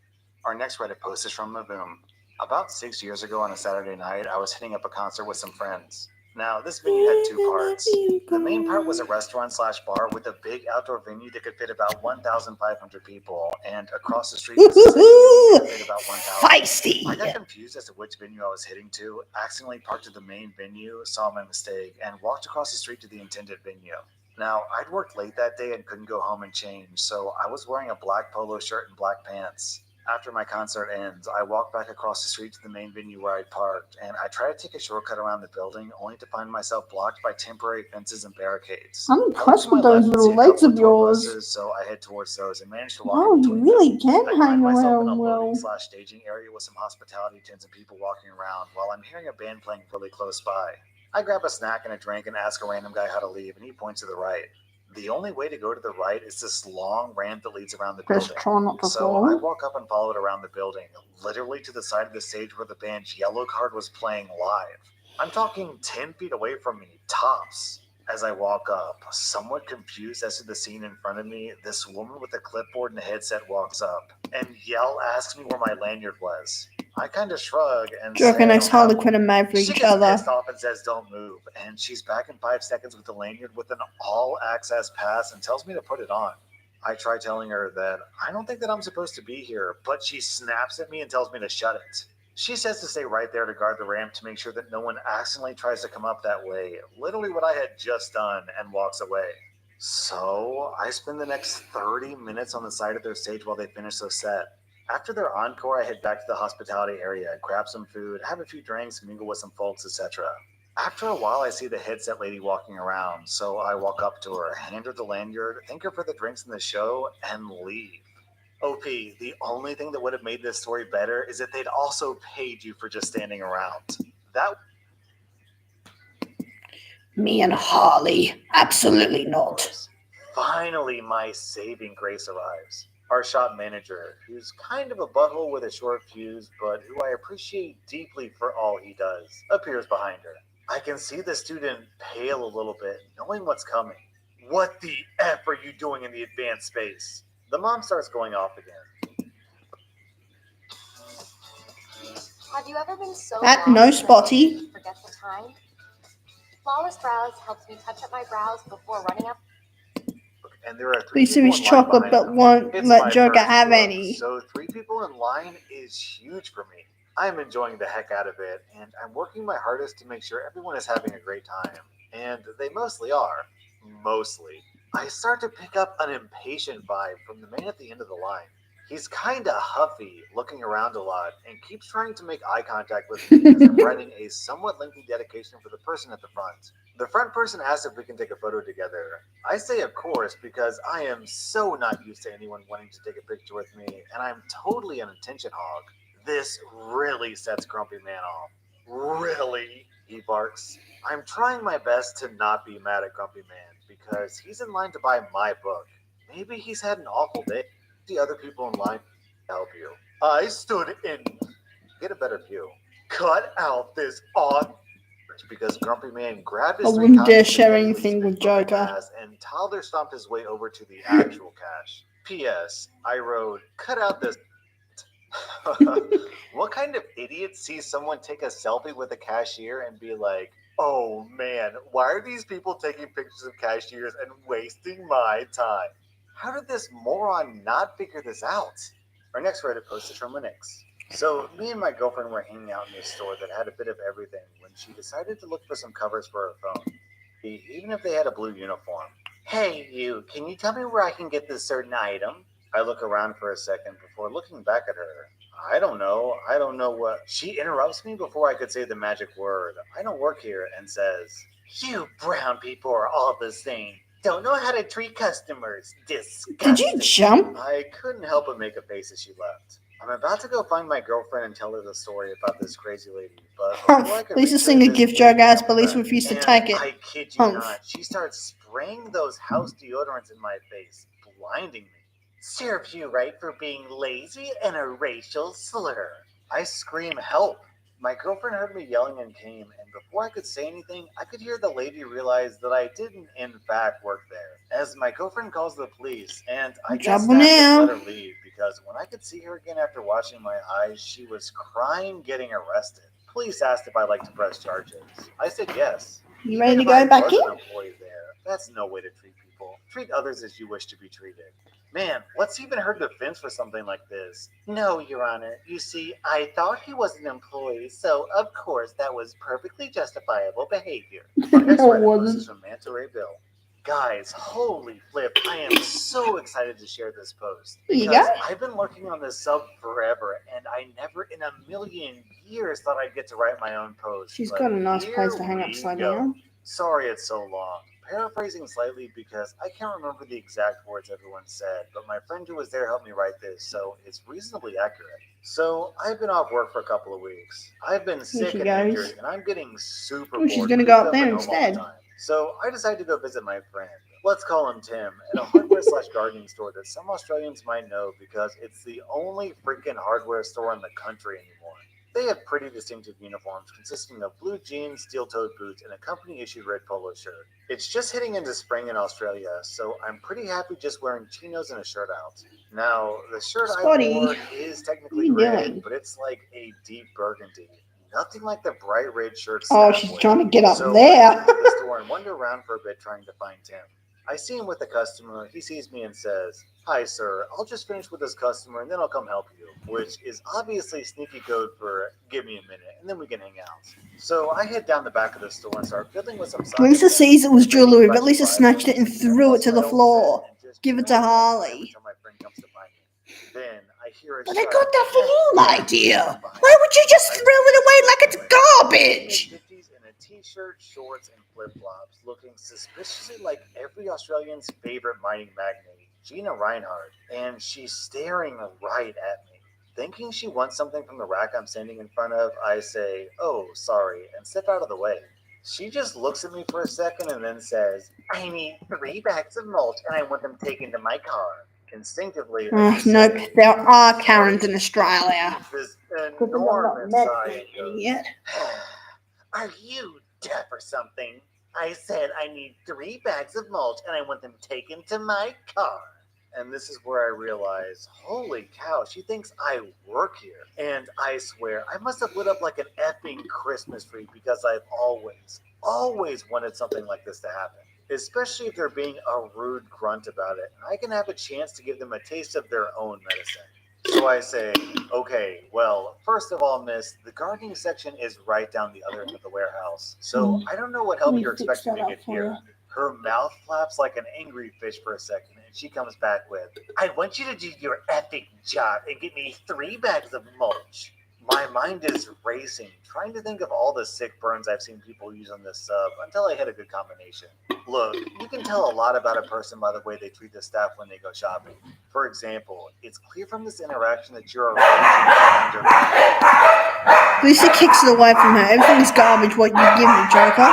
Our next Reddit post is from Maboom. About 6 years ago on a Saturday night, I was hitting up a concert with some friends. Now, this venue had two parts. The main part was a restaurant/bar with a big outdoor venue that could fit about 1,500 people, and across the street was a second venue that could fit about 1,000. Feisty. I got confused as to which venue I was hitting to, accidentally parked at the main venue, saw my mistake, and walked across the street to the intended venue. Now, I'd worked late that day and couldn't go home and change, so I was wearing a black polo shirt and black pants. After my concert ends, I walk back across the street to the main venue where I'd parked, and I try to take a shortcut around the building, only to find myself blocked by temporary fences and barricades. I'm I look impressed to my with those left and see little a legs couple of tour yours. buses, so I head towards those and manage to walk Wow, in you between really them. can I hang find myself in a around well. loading/staging area with some hospitality tents and people walking around while I'm hearing a band playing really close by. I grab a snack and a drink and ask a random guy how to leave, and he points to the right. The only way to go to the right is this long ramp that leads around the Just building. try not to So I fall. walk up and follow it around the building, literally to the side of the stage where the band's Yellow Card was playing live. I'm talking 10 feet away from me, tops. As I walk up, somewhat confused as to the scene in front of me, this woman with a clipboard and a headset walks up, and asks me where my lanyard was. I kind of shrug and Joker say I next don't have Harley one. Quinn and mad for She each gets other. pissed off and says don't move, and she's back in 5 seconds with the lanyard with an all-access pass and tells me to put it on. I try telling her that I don't think that I'm supposed to be here, but she snaps at me and tells me to shut it. She says to stay right there to guard the ramp to make sure that no one accidentally tries to come up that way, literally what I had just done, and walks away. So I spend the next 30 minutes on the side of their stage while they finish their set. After their encore, I head back to the hospitality area, grab some food, have a few drinks, mingle with some folks, etc. After a while, I see the headset lady walking around, so I walk up to her, hand her the lanyard, thank her for the drinks in the show, and leave. OP, the only thing that would have made this story better is if they'd also paid you for just standing around. That Me and Harley, absolutely not. Finally, my saving grace arrives. Our shop manager, who's kind of a butthole with a short fuse, but who I appreciate deeply for all he does, appears behind her. I can see the student pale a little bit, knowing what's coming. What the F are you doing in the advanced space? The mom starts going off again. Have you ever been so That lost no, in the Spotty. day you forget the time? Flawless Brows helps me touch up my brows before running up. And there are three Piece of people his in line chocolate, behind but them. won't It's let my Joker first have book, any. so 3 people in line is huge for me. I'm enjoying the heck out of it, and I'm working my hardest to make sure everyone is having a great time. And they mostly are. Mostly. I start to pick up an impatient vibe from the man at the end of the line. He's kinda huffy, looking around a lot, and keeps trying to make eye contact with me as I'm writing a somewhat lengthy dedication for the person at the front. The front person asks if we can take a photo together. I say of course because I am so not used to anyone wanting to take a picture with me, and I'm totally an attention hog. This really sets Grumpy Man off. Really? He barks. I'm trying my best to not be mad at Grumpy Man because he's in line to buy my book. Maybe he's had an awful day. The other people in line to help you. I stood in. Get a better view. Cut out this odd. Because Grumpy Man grabbed his I 3 wouldn't dare copies of the share Getty anything Lee's with Big Book of Joker. Math and toddler stomped his way over to the actual cash. P.S. I wrote, cut out this. What kind of idiot sees someone take a selfie with a cashier and be like, oh man, why are these people taking pictures of cashiers and wasting my time? How did this moron not figure this out? Our next Reddit post is from Linux. So, me and my girlfriend were hanging out in this store that had a bit of everything when she decided to look for some covers for her phone, even if they had a blue uniform. Hey, you, can you tell me where I can get this certain item? I look around for a second before looking back at her. I don't know what. She interrupts me before I could say the magic word. I don't work here, and says, you brown people are all the same. Don't know how to treat customers. Disgusting. Did you jump? I couldn't help but make a face as she left. I'm about to go find my girlfriend and tell her the story about this crazy lady, but before I could Lisa reach her, Singer this gift lady Joker as comes police back, refused to and take it. I kid you Humph. not, she starts spraying those house deodorants in my face, blinding me. Serves you right for being lazy and a racial slur. I scream help. My girlfriend heard me yelling and came, and before I could say anything, I could hear the lady realize that I didn't, in fact, work there. As my girlfriend calls the police, and I guess Trouble that now. let her leave, because when I could see her again after washing my eyes, she was crying getting arrested. Police asked if I'd like to press charges. I said yes. You Even ready to if go I back was in? an employee there, that's no way to treat people. Treat others as you wish to be treated. Man, what's even her defense for something like this? No, Your Honor. You see, I thought he was an employee, so of course that was perfectly justifiable behavior. Our next No, it Reddit post wasn't. is from Manta Ray Bill. Guys, holy flip, I am so excited to share this post. Here you Because go. I've been lurking on this sub forever, and I never in a million years thought I'd get to write my own post. She's but got a nice here place to hang we upside go. down. Sorry it's so long. Paraphrasing slightly because I can't remember the exact words everyone said, but my friend who was there helped me write this, so it's reasonably accurate. So, I've been off work for a couple of weeks. I've been sick she and goes. injured, and I'm getting super Oh, she's bored gonna go cooped up there at home all the instead. time. So, I decided to go visit my friend. Let's call him Tim, at a hardware/gardening store that some Australians might know because it's the only freaking hardware store in the country anymore. They have pretty distinctive uniforms consisting of blue jeans, steel-toed boots, and a company-issued red polo shirt. It's just hitting into spring in Australia, so I'm pretty happy just wearing chinos and a shirt out. Now, the shirt Spotty, I wore is technically what are you red, doing? but it's like a deep burgundy. Nothing like the bright red shirt Oh, staff she's wear. trying to get up So there. I head to the store and wander around for a bit trying to find Tim. I see him with a customer, he sees me and says, hi sir, I'll just finish with this customer and then I'll come help you, which is obviously sneaky code for give me a minute and then we can hang out. So I head down the back of the store and start fiddling with some sockets. Lisa sees it was debating jewellery, if I but should Lisa buy snatched it those, and threw it to plus the my own floor. set, and just Give it to remain on time Harley. until my friend comes to find me. Then I hear a But I sharp got that for you, my "Dad" dear. from behind Why me. would you just I throw it away like it's garbage? Mid-50s in a t-shirt, shorts, and flip-flops, looking suspiciously like every Australian's favorite mining magnate, Gina Reinhardt, and she's staring right at me. Thinking she wants something from the rack I'm standing in front of, I say, oh, sorry, and step out of the way. She just looks at me for a second and then says, I need 3 bags of mulch and I want them taken to my car. Instinctively, I just Nope, say, there are Karens in Australia. this Good thing I'm enormous not sigh met and goes, yet. Are you deaf or something? I said I need 3 bags of mulch and I want them taken to my car. And this is where I realize, holy cow, she thinks I work here. And I swear, I must have lit up like an effing Christmas tree because I've always wanted something like this to happen. Especially if they're being a rude grunt about it. I can have a chance to give them a taste of their own medicine. So I say, okay, well, first of all, miss, the gardening section is right down the other end of the warehouse. So I don't know what help Let me you're fix expecting that to up get for here. you. Her mouth flaps like an angry fish for a second, and she comes back with, I want you to do your effing job and get me 3 bags of mulch. My mind is racing, trying to think of all the sick burns I've seen people use on this sub until I hit a good combination. Look, you can tell a lot about a person by the way they treat the staff when they go shopping. For example, it's clear from this interaction that you're a raging under. At least he kicks it away from her. Everything is garbage what you give me, Joker.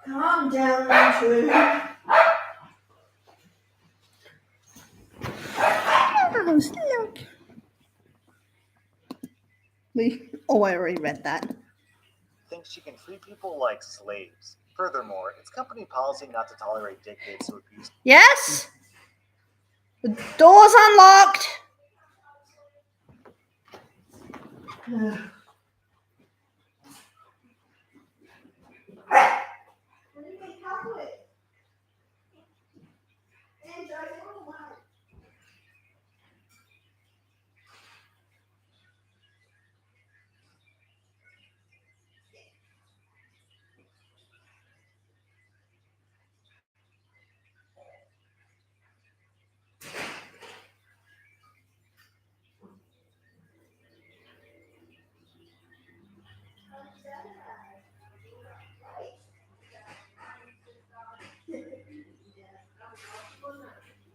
Calm down, too. Oh, I already read that. Thinks she can treat people like slaves. Furthermore, it's company policy not to tolerate dictates to abuse. Yes? The door's unlocked.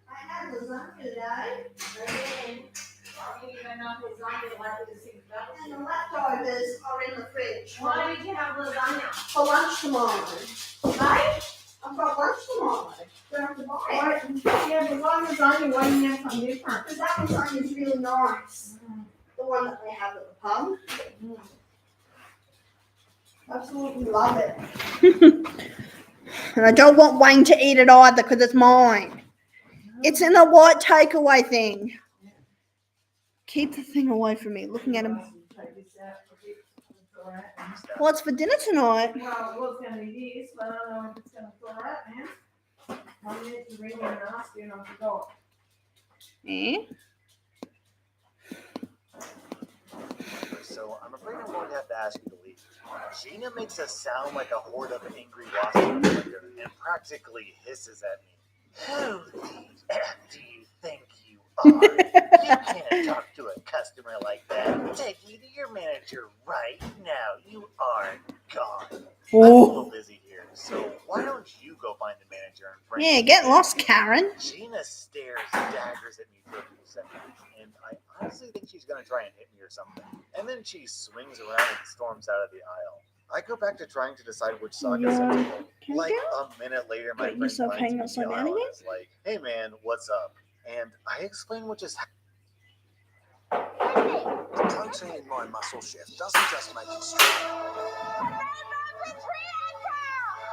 I had lasagna today. And the leftovers are in the fridge. Why did you have lasagna? For lunch tomorrow. Right? I've got lunch tomorrow. Don't have to buy it. Why? Yeah, but why lasagna? Why do you have something different? Because that lasagna is really nice. The one that they have at the pub. Absolutely love it. And I don't want Wayne to eat it either because it's mine. It's in a white takeaway thing. Keep the thing away from me. Looking at him. What's for dinner tonight? Well, it was going to be this, but I don't know if it's going to fall out now. I need to ring in and ask you and I forgot. Eh? So I'm afraid I'm going to have to ask you to leave. Gina makes us sound like a horde of angry wasps in the winter and practically hisses at me. Who the F do you think you are? You can't talk to a customer like that. Take me to your manager right now. You are gone. I'm a little busy here, so why don't you go find the manager and bring Yeah, get lost, Karen. Gina stares daggers at me for a few seconds, and I honestly think she's going to try and hit me or something. And then she swings around and storms out of the aisle. I go back to trying to decide which saga Yeah. set to Can pick. you Like go? a minute later, my Get friend yourself finds hanging me in upside the down aisle and again? is like, hey man, what's up? And I explain what just happened. The protein in my muscle shift doesn't just make you strong.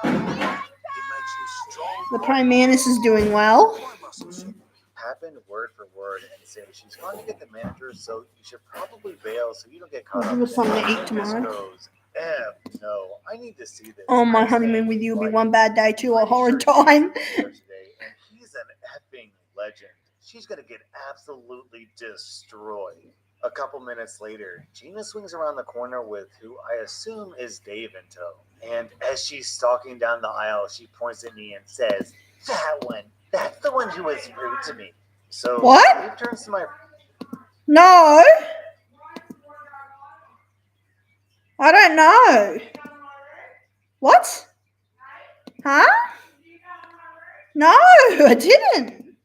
It makes you strong. The Prime Mantis is doing well. My muscle shift. Happened word for word and say she's going to get the manager, so you should probably bail so you don't get caught I'll up. give us something to And eat this tomorrow. goes, F no, I need to see this. Oh, my I honeymoon say, with you will be like, one bad day too, a pretty horrid sure time. Jason's there today, and he's an effing legend. She's gonna get absolutely destroyed. A couple minutes later, Gina swings around the corner with who I assume is Dave in tow. And as she's stalking down the aisle, she points at me and says, "That one! That's the one who was rude to me." So What? Dave turns to my No. I don't know. What? Huh? No, I didn't.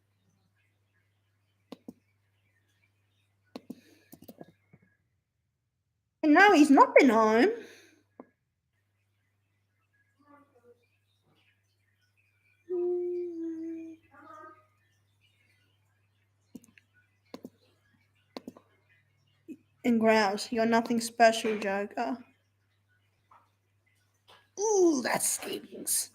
No, he's not been home. And growls, "You're nothing special, Joker." Ooh, that stings.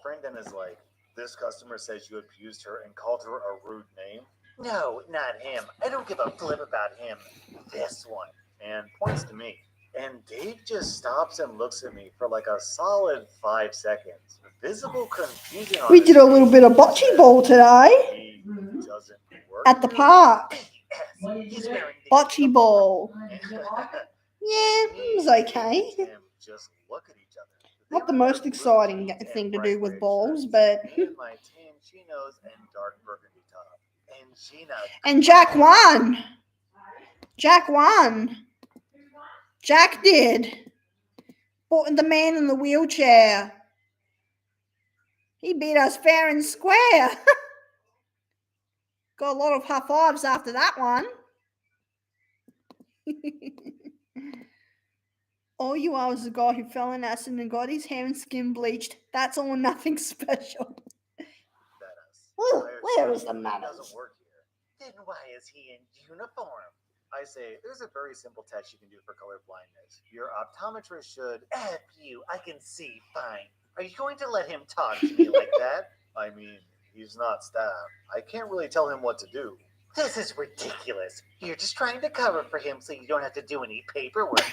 friend and is like, "This customer says you abused her and called her a rude name." "No, not him. I don't give a flip about him. This one." And points to me. And Dave just stops and looks at me for like a solid 5 seconds. Visible confusion on We his did a little face. bit of bocce ball today He doesn't work at the here? park. He's wearing the Bocce ball. uniform. Yeah, it was okay. Tim just look at each other. They Not the were in most their blue exciting jeans and thing to bright do with red balls, shirts, but me in my tan chinos and dark burgundy top. And Gina. and Jack won. Jack won. Jack did. But the man in the wheelchair. He beat us fair and square. Got a lot of high fives after that one. All you are was a guy who fell in acid and got his hair and skin bleached. That's all, nothing special. Well, where is the manners? Doesn't work here. Then why is he in uniform? I say, there's a very simple test you can do for color blindness. Your optometrist should. F you, I can see fine. Are you going to let him talk to me like that? I mean, he's not staff. I can't really tell him what to do. This is ridiculous. You're just trying to cover for him so you don't have to do any paperwork.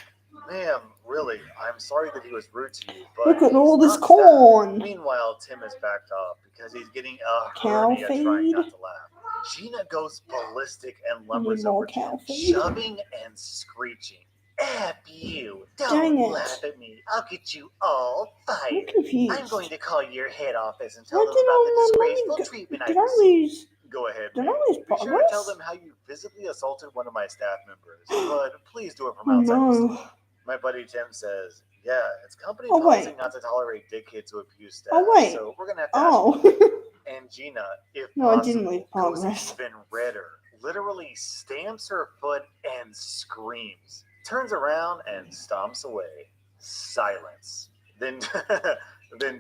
Ma'am, really, I'm sorry that he was rude to you, but Look at all he's this not corn. staff. Meanwhile, Tim has backed off because he's getting a Cow hernia trying feed. not to laugh. Gina goes ballistic and lumbers more over cow Tim, feed. shoving and screeching. F you! Dang Don't it. laugh at me. I'll get you all I'm fired. confused. I'm going to call your head office and tell Where them did about all the my money disgraceful go? treatment I Did I received. lose? Go ahead, Did I ma'am. lose Be sure to progress? tell them how you physically assaulted one of my staff members, but please do it from Oh outside the store. no. My buddy Tim says, "Yeah, it's company Oh, policy wait. not to tolerate dickheads who abuse staff, Oh, wait. so we're gonna have to ask you." Oh. And Gina, if No, I possible, didn't lose goes progress. even redder, literally stamps her foot and screams, turns around and stomps away. Silence. Then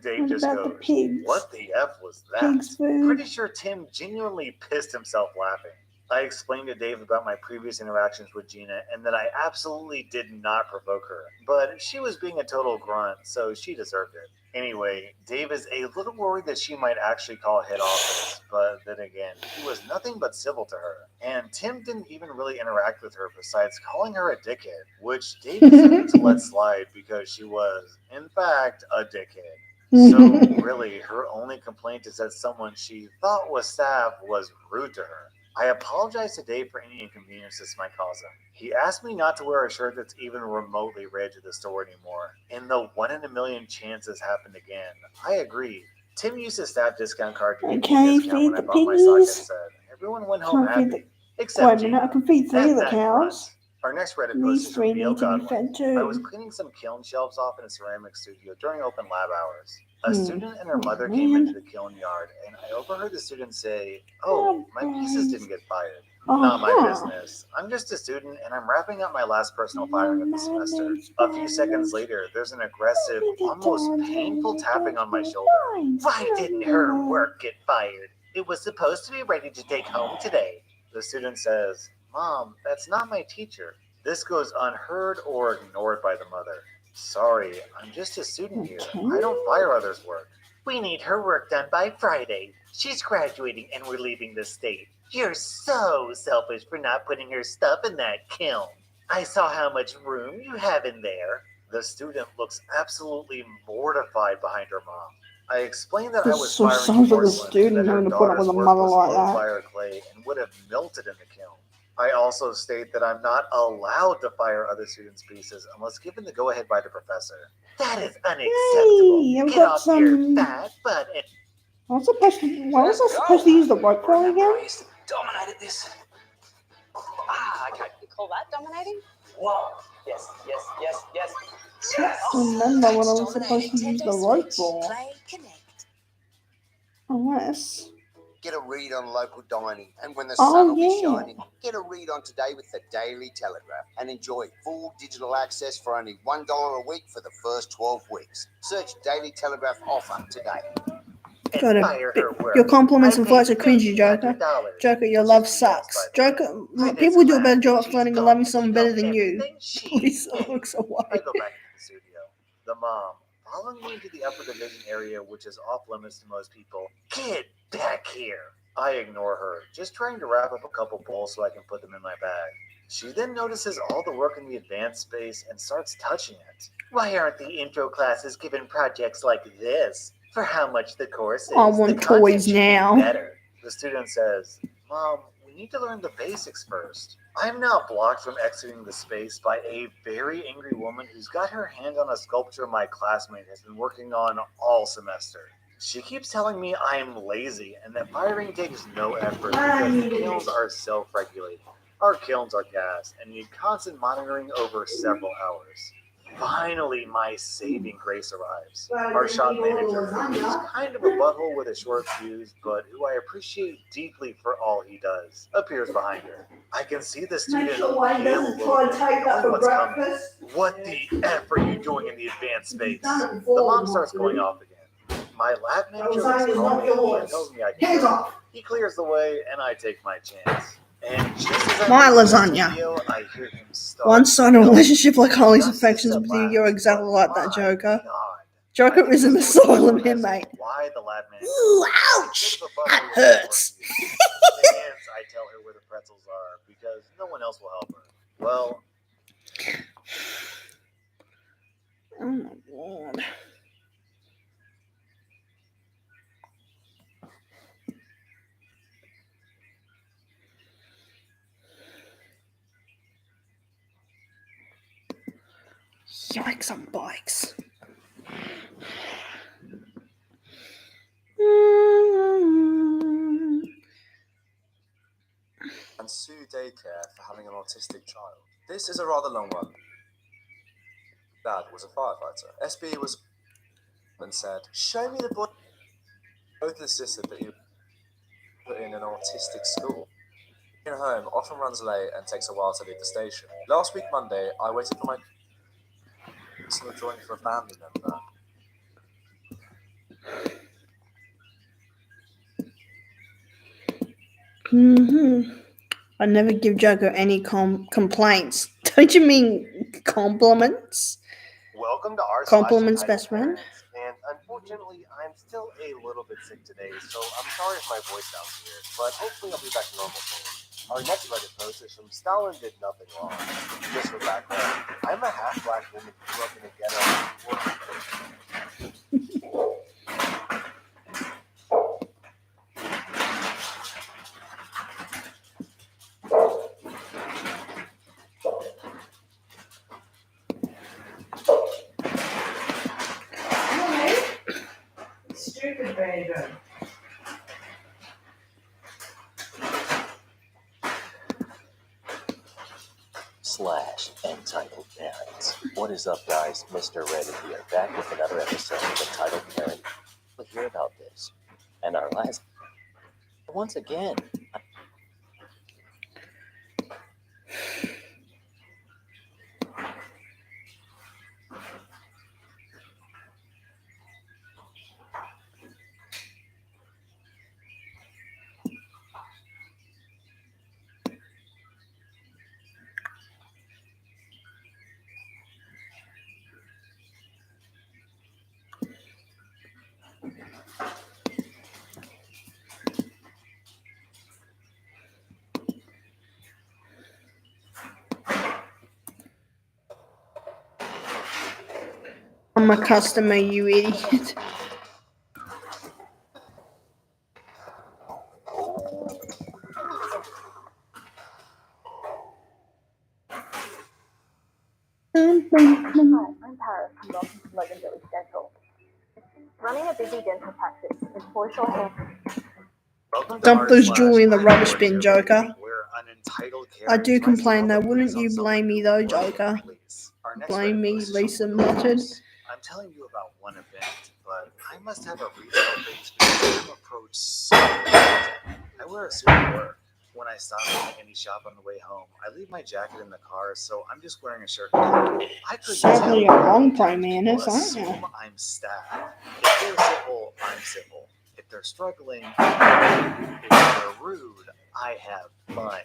Dave What just about the goes, pigs? "What the F was that?" Pig's food. Pretty sure Tim genuinely pissed himself laughing. I explained to Dave about my previous interactions with Gina and that I absolutely did not provoke her, but she was being a total grunt, so she deserved it. Anyway, Dave is a little worried that she might actually call head office, but then again, he was nothing but civil to her, and Tim didn't even really interact with her besides calling her a dickhead, which Dave decided to let slide because she was, in fact, a dickhead. So really, her only complaint is that someone she thought was staff was rude to her. I apologize to Dave for any inconvenience this might cause him. He asked me not to wear a shirt that's even remotely red to the store anymore. In the 1 in a million chance this happened again, I agreed. Tim used his staff discount card to give me a Okay, discount feed when I the bought my socket piggies. set. Everyone went home Can't feed happy, the. except Wait a minute, Gina. I can feed 3 of the That cows. grunt. Our next Reddit post These is 3 from Neil need to be Godwin. fed I was too. cleaning some kiln shelves off in a ceramic studio during open lab hours. A Hmm. student and her Oh, mother came man. into the kiln yard, and I overheard the student say, "Oh, my pieces didn't get fired." Oh, Not my huh. business. I'm just a student, and I'm wrapping up my last personal firing of the semester. A few seconds later, there's an aggressive, almost painful tapping on my shoulder. Why didn't her work get fired? It was supposed to be ready to take home today. The student says, "Mom, that's not my teacher." This goes unheard or ignored by the mother. "Sorry, I'm just a student here. I don't fire others' work." We need her work done by Friday. She's graduating and we're leaving the state. You're so selfish for not putting her stuff in that kiln. I saw how much room you have in there. The student looks absolutely mortified behind her mom. I explained that I This is was so firing sad for the porcelain, student that her having to put up daughter's with a work mother was like low that. fire clay and would have melted in the kiln. I also state that I'm not allowed to fire other students' pieces unless given the go-ahead by the professor. That is unacceptable. Hey, I've Get got off some. your fat butt and Why was I supposed to use the rope for Remember, again? I used to dominate this. Okay. You call that dominating? Whoa. Yes, yes, yes, yes. Yes. Remember what I was Dominate. supposed to use the rope for. Play, connect. Unless. Get a read on local dining, and when the Oh, sun will be yeah. shining, get a read on today with the Daily Telegraph and enjoy full digital access for only $1 a week for the first 12 weeks. Search Daily Telegraph offer today. Gotta fire her work. your compliments I and flights are paid cringy, Joker. $1,500. Joker, your Which love is BS, sucks. by the way. Joker, For this people do a class, better job at she's flirting than gone loving and someone she better knows than you. everything she Lisa hates. looks away. I go back to the studio. The mom, following me into the upper division area, which is off limits to most people. Get back here. I ignore her, just trying to wrap up a couple bowls so I can put them in my bag. She then notices all the work in the advanced space and starts touching it. Why aren't the intro classes given projects like this? For how much the course is, I the want content toys should be now. better. The student says, Mom, we need to learn the basics first. I'm now blocked from exiting the space by a very angry woman who's got her hand on a sculpture my classmate has been working on all semester. She keeps telling me I am lazy and that firing takes no effort because the kilns are self-regulating. Our kilns are gas and need constant monitoring over several hours. Finally, my saving grace arrives. Our shop manager, who's kind of a butthole with a short fuse, but who I appreciate deeply for all he does, appears behind her. I can see the student pale a little bit, knowing what's coming. What the F are you doing in the advanced space? The mom starts going off again. My lab manager looks calm and tells me I can go. He clears the way, and I take my chance. And just as I My leave the lasagna. studio, I hear him start Once started a yelling. relationship like Harley's Justice affections at with you, you're last, exactly but like that, my Joker. God. Joker I think is an this story asylum goes on as inmate. Why the lab manager Ooh, was a ouch! bit of a That butthole with hurts. short fuse. And I tell her where the pretzels are because no one else will help her. Well, Oh my god. Yikes on bikes. And sue daycare for having an autistic child. This is a rather long one. Dad was a firefighter. SB was and said, "Show me the boy." Both insisted that he put in an autistic school. Being home often runs late and takes a while to leave the station. Last week Monday, I waited for my personal drawing for a family member. I never give Joker any complaints. Don't you mean compliments? welcome to our Compliments, / best friend. And unfortunately, I'm still a little bit sick today, so I'm sorry if my voice sounds weird, but hopefully I'll be back to normal soon. Our next Reddit post is from Stalin Did Nothing Wrong. Just for background, I'm a half-black woman who grew up in a ghetto. Stupid baby. /entitled parents. What is up, guys? Mr. Reddit here, back with another episode of Entitled Parent. We'll hear about this. And our last. Once again. I'm a customer, you idiot. I'm Paris and welcome to Logan Village Dental. Running a busy dental practice is for sure hand. Welcome to Dump those r/slash jewelry in the I don't rubbish work bin, here, Joker. lady, where an entitled I Karen do tries to complain call though. the Wouldn't police on you someone blame me who though, works for the Joker? police. Our next Blame Reddit me, post is Lisa from Little muttered. Horse. I'm telling you about one event, but I must have a retail face because I'm approached so often. I wear a suit at work. When I stop at any shop on the way home, I leave my jacket in the car, so I'm just wearing a shirt and tie. I couldn't Certainly tell a long you. prime People mantis, aren't assume you? I'm staff. If they're civil, I'm civil. If they're struggling, if they're rude, I have fun.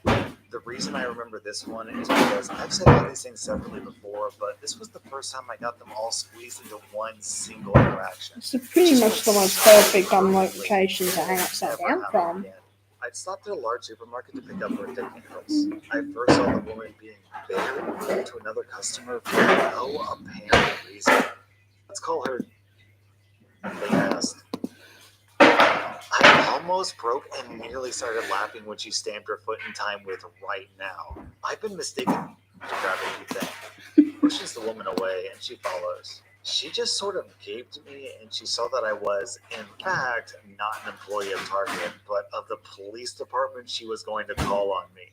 The reason I remember this one is because I've said all these things separately before, but this was the first time I got them all squeezed into one single interaction. It's pretty much the most perfect location to hang upside Never down happened from. again. I'd stopped at a large supermarket to pick up birthday candles. I first saw the woman being very rude to another customer for no apparent reason. Let's call her Fast. I almost broke and nearly started laughing when she stamped her foot in time with right now. I've been mistaken to grab a few things. Pushes the woman away and she follows. She just sort of gaped at me and she saw that I was, in fact, not an employee of Target, but of the police department she was going to call on me.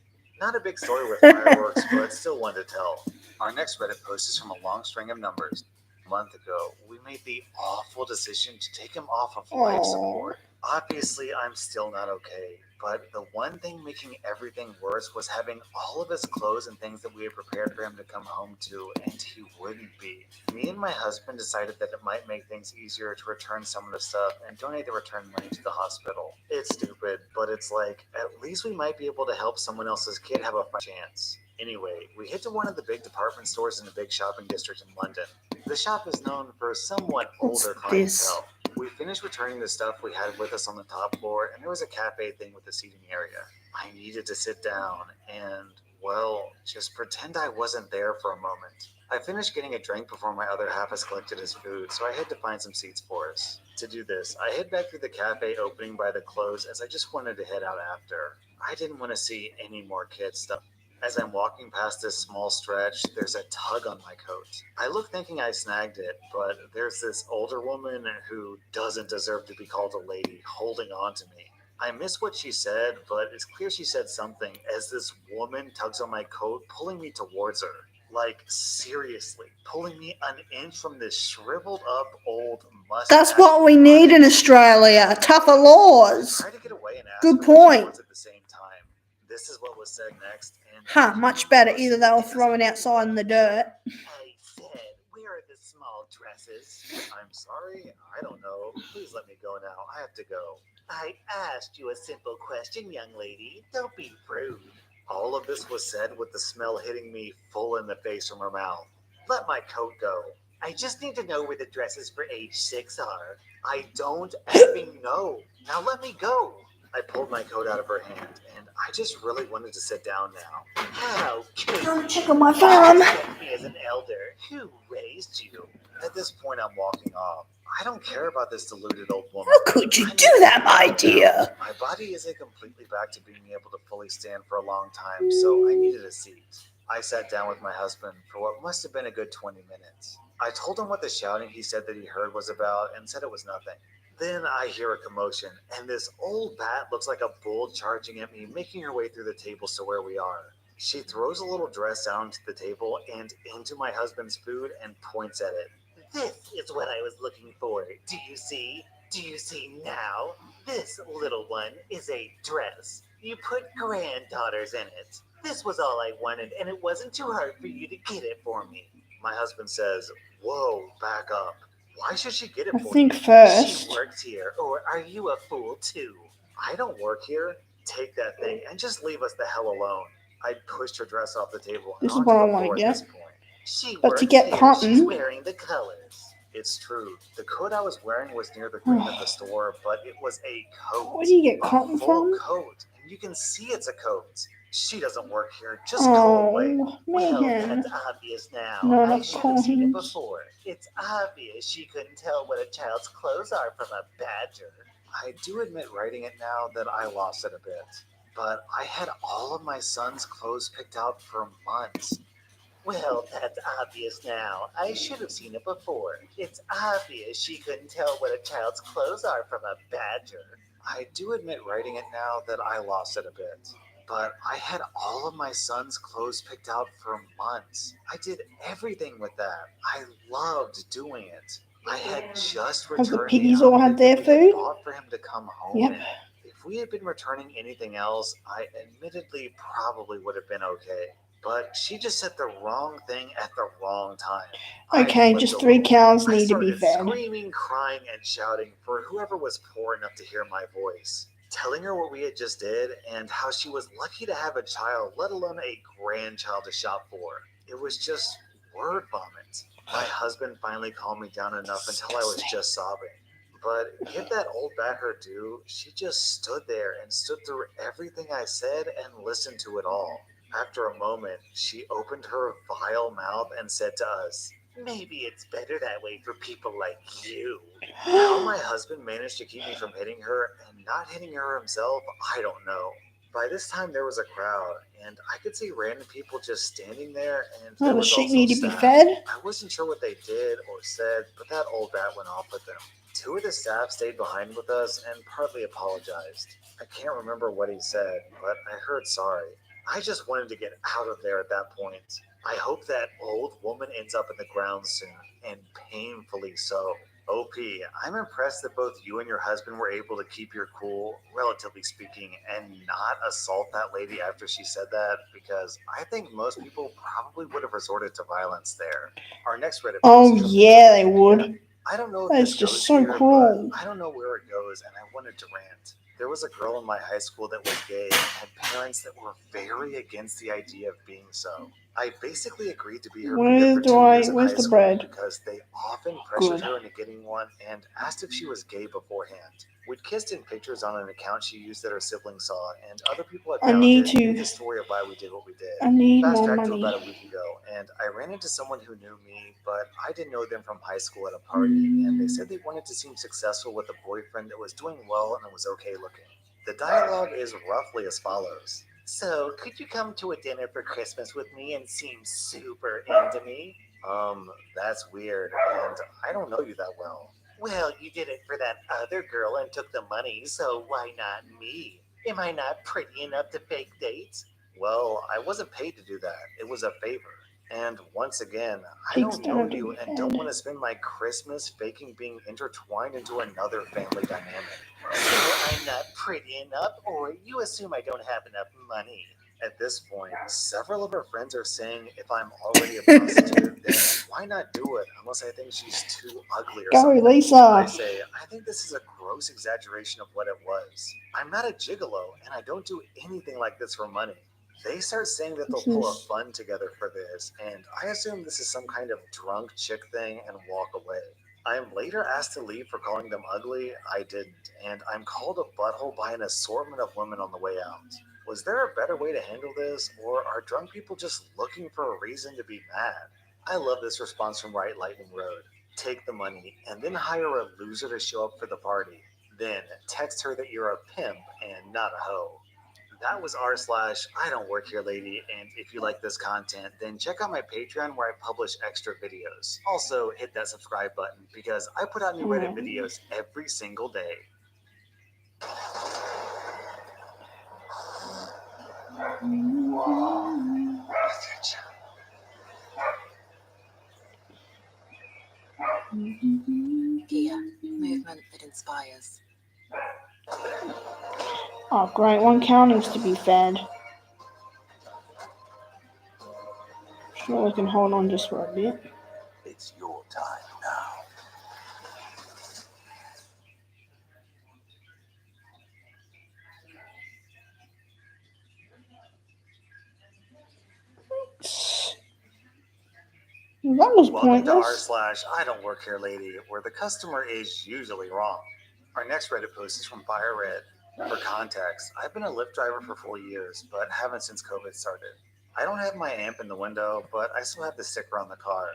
Not a big story with fireworks, but still one to tell. Our next Reddit post is from a long string of numbers. A month ago, we made the awful decision to take him off of life support. Obviously, I'm still not okay, but the one thing making everything worse was having all of his clothes and things that we had prepared for him to come home to, and he wouldn't be. Me and my husband decided that it might make things easier to return some of the stuff and donate the return money to the hospital. It's stupid, but it's like, at least we might be able to help someone else's kid have a chance. Anyway, we hit to one of the big department stores in a big shopping district in London. The shop is known for somewhat older clientele. We finished returning the stuff we had with us on the top floor, and there was a cafe thing with a seating area. I needed to sit down and, well, just pretend I wasn't there for a moment. I finished getting a drink before my other half has collected his food, so I had to find some seats for us. To do this, I head back through the cafe opening by the close as I just wanted to head out after. I didn't want to see any more kid stuff. As I'm walking past this small stretch, there's a tug on my coat. I look thinking I snagged it, but there's this older woman who doesn't deserve to be called a lady holding on to me. I miss what she said, but it's clear she said something as this woman tugs on my coat, pulling me towards her. Like, seriously, pulling me an inch from this shriveled up old mustache. That's what we need in Australia. Tougher laws. I try to get away and ask Good her what she point. wants at the same time. This is what was said next. And Much better. Either they were thrown outside in the dirt. I said, where are the small dresses? I'm sorry, I don't know. Please let me go now. I have to go. I asked you a simple question, young lady. Don't be rude. All of this was said with the smell hitting me full in the face from her mouth. Let my coat go. I just need to know where the dresses for age 6 are. I don't effing know. Now let me go. I pulled my coat out of her hand, and I just really wanted to sit down now. How could Don't check on my phone. me as an elder? Who raised you? At this point, I'm walking off. I don't care about this deluded old woman. How could you do that, my dear? My body isn't completely back to being able to fully stand for a long time, so I needed a seat. I sat down with my husband for what must have been a good 20 minutes. I told him what the shouting he said that he heard was about and said it was nothing. Then I hear a commotion, and this old bat looks like a bull charging at me, making her way through the tables to where we are. She throws a little dress down to the table and into my husband's food and points at it. This is what I was looking for. Do you see? Do you see now? This little one is a dress. You put granddaughters in it. This was all I wanted, and it wasn't too hard for you to get it for me. My husband says, whoa, back up. Why should she get it I for think you? first. She works here, or are you a fool too? I don't work here. Take that thing and just leave us the hell alone. I pushed her dress off the table and This is onto what I the want floor to at get. this point. She But to works get here. She's cotton, wearing the colors. It's true. The coat I was wearing was near the green at the store, but it was a coat. where do you get A cotton full from? coat. And you can see it's a coat. She doesn't work here. Just go away. Oh, Well, man. that's obvious now. Not I a should have seen it point. before. It's obvious she couldn't tell what a child's clothes are from a badger. I do admit writing it now that I lost it a bit. But I had all of my son's clothes picked out for months. Well, that's obvious now. I should have seen it before. It's obvious she couldn't tell what a child's clothes are from a badger. I do admit writing it now that I lost it a bit. But I had all of my son's clothes picked out for months. I did everything with that. I loved doing it. I had just Have the returned piggies all had outfit their that we had food? bought for him to come home Yep. in. If we had been returning anything else, I admittedly probably would have been okay. But she just said the wrong thing at the wrong time. Okay, just 3 cows I need to be started fed. screaming, crying, and shouting for whoever was poor enough to hear my voice, telling her what we had just did and how she was lucky to have a child, let alone a grandchild to shop for. It was just word vomit. My husband finally calmed me down enough until I was just sobbing. But give that old bat her due, she just stood there and stood through everything I said and listened to it all. After a moment, she opened her vile mouth and said to us, "Maybe it's better that way for people like you." How my husband managed to keep me from hitting her and not hitting her himself, I don't know. By this time, there was a crowd, and I could see random people just standing there, and there Oh, the was sheep also need to be staff. fed? I wasn't sure what they did or said, but that old bat went off with them. 2 of the staff stayed behind with us and partly apologized. I can't remember what he said, but I heard sorry. I just wanted to get out of there at that point. I hope that old woman ends up in the ground soon, and painfully so. OP, I'm impressed that both you and your husband were able to keep your cool, relatively speaking, and not assault that lady after she said that, because I think most people probably would have resorted to violence there. Our next Reddit Oh, post is from yeah, they would. I don't know if That's this just goes so here, cruel. but I don't know where it goes, and I wanted to rant. There was a girl in my high school that was gay and had parents that were very against the idea of being so. I basically agreed to be her beer for 2 years in Where's high the school bread? because they often pressured Good. her into getting one and asked if she was gay beforehand. We'd kissed in pictures on an account she used that her siblings saw, and other people had I found need it knew to- the story of why we did what we did. I need Fast more track to money. about a week ago, and I ran into someone who knew me, but I didn't know them from high school at a party, and they said they wanted to seem successful with a boyfriend that was doing well and was okay looking. The dialogue is roughly as follows. "So, could you come to a dinner for Christmas with me and seem super into me?" That's weird, and I don't know you that well. "Well, you did it for that other girl and took the money, so why not me? Am I not pretty enough to fake dates?" Well, I wasn't paid to do that. It was a favor. And once again, I Pigs don't don't know have to you be and don't fed. want to spend my Christmas faking being intertwined into another family dynamic. "So I'm not pretty enough, or you assume I don't have enough money?" At this point, several of her friends are saying if I'm already a prostitute, then why not do it unless I think she's too ugly or Go, something? Lisa. I say, I think this is a gross exaggeration of what it was. I'm not a gigolo, and I don't do anything like this for money. They start saying that they'll pull a fund together for this, and I assume this is some kind of drunk chick thing and walk away. I am later asked to leave for calling them ugly. I didn't, and I'm called a butthole by an assortment of women on the way out. Was there a better way to handle this, or are drunk people just looking for a reason to be mad? I love this response from Right Lightning Road. Take the money, and then hire a loser to show up for the party. Then text her that you're a pimp and not a hoe. That was r/I don't work here lady, and if you like this content, then check out my Patreon where I publish extra videos. Also, hit that subscribe button because I put out new Reddit videos every single day. Here, movement that inspires. Oh, great. 1 cow needs to be fed. Sure, we can hold on just for a bit. It's your time now. That was Welcome to pointless. r/I don't work here lady, where the customer is usually wrong. Our next Reddit post is from Fire Red. For context, I've been a Lyft driver for 4 years, but haven't since COVID started. I don't have my amp in the window, but I still have the sticker on the car.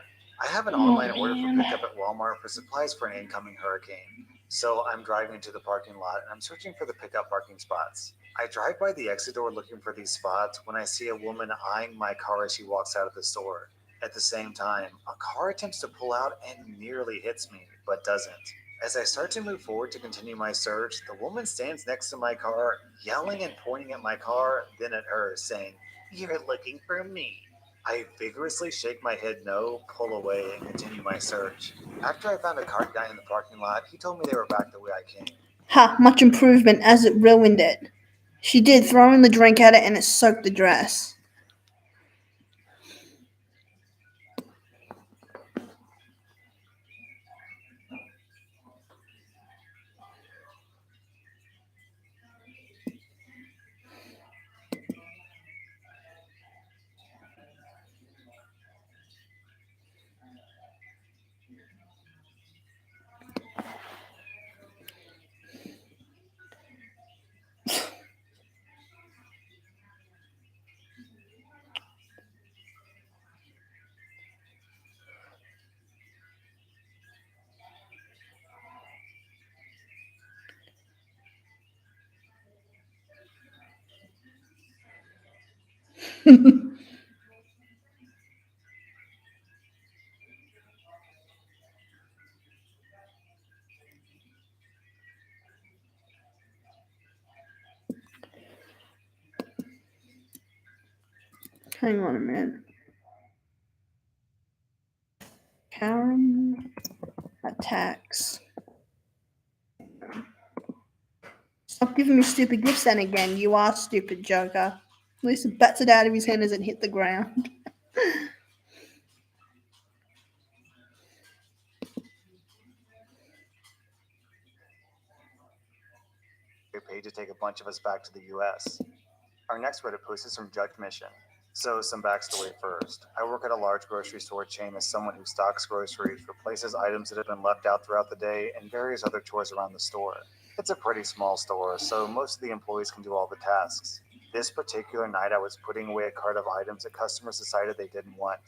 I have an online order for pickup at Walmart for supplies for an incoming hurricane. So I'm driving to the parking lot and I'm searching for the pickup parking spots. I drive by the exit door looking for these spots when I see a woman eyeing my car as she walks out of the store. At the same time, a car attempts to pull out and nearly hits me, but doesn't. As I start to move forward to continue my search, the woman stands next to my car, yelling and pointing at my car, then at her, saying, "You're looking for me." I vigorously shake my head no, pull away, and continue my search. After I found a cart guy in the parking lot, he told me they were back the way I came. Ha, much improvement as it ruined it. She did, throwing the drink at it and it soaked the dress. Hang on a minute. Karen attacks. Stop giving me stupid gifts then again. You are stupid, Joker. At least it bats it out of his hand as it hit the ground. Paid to take a bunch of us back to the US. Our next Reddit post is from Judge Mission. So, some backstory first. I work at a large grocery store chain as someone who stocks groceries, replaces items that have been left out throughout the day, and various other chores around the store. It's a pretty small store, so most of the employees can do all the tasks. This particular night, I was putting away a cart of items that customers decided they didn't want.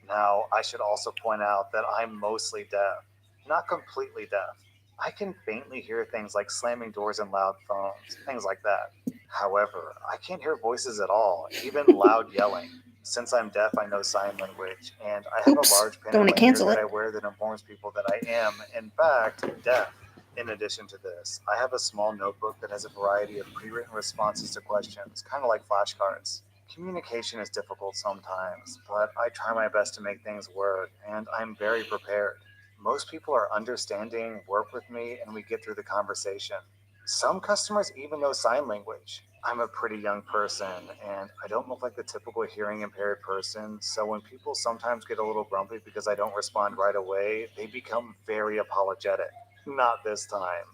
Now, I should also point out that I'm mostly deaf. Not completely deaf. I can faintly hear things like slamming doors and loud phones, things like that. However, I can't hear voices at all, even loud yelling. Since I'm deaf, I know sign language, and I have Oops, a large don't pin wanna lanyard cancel that it. I wear that informs people that I am, in fact, deaf. In addition to this, I have a small notebook that has a variety of pre-written responses to questions, kind of like flashcards. Communication is difficult sometimes, but I try my best to make things work, and I'm very prepared. Most people are understanding, work with me, and we get through the conversation. Some customers even know sign language. I'm a pretty young person, and I don't look like the typical hearing impaired person, so when people sometimes get a little grumpy because I don't respond right away, they become very apologetic. Not this time.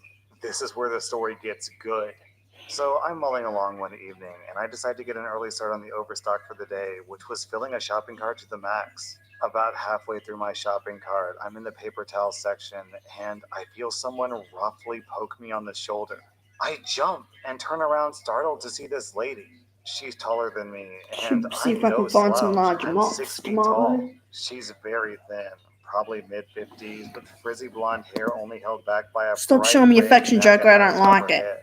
This is where the story gets good. So I'm mulling along one evening, and I decide to get an early start on the overstock for the day, which was filling a shopping cart to the max. About halfway through my shopping cart, I'm in the paper towel section, and I feel someone roughly poke me on the shoulder. I jump and turn around startled to see this lady. She's taller than me, and See if I'm I no can find some slouch. large I'm mops 6 feet tomorrow. tall. She's very thin, probably mid-50s, with frizzy blonde hair only held back by a Stop bright showing me red affection, neck Joker. and I on don't top of like her it. head.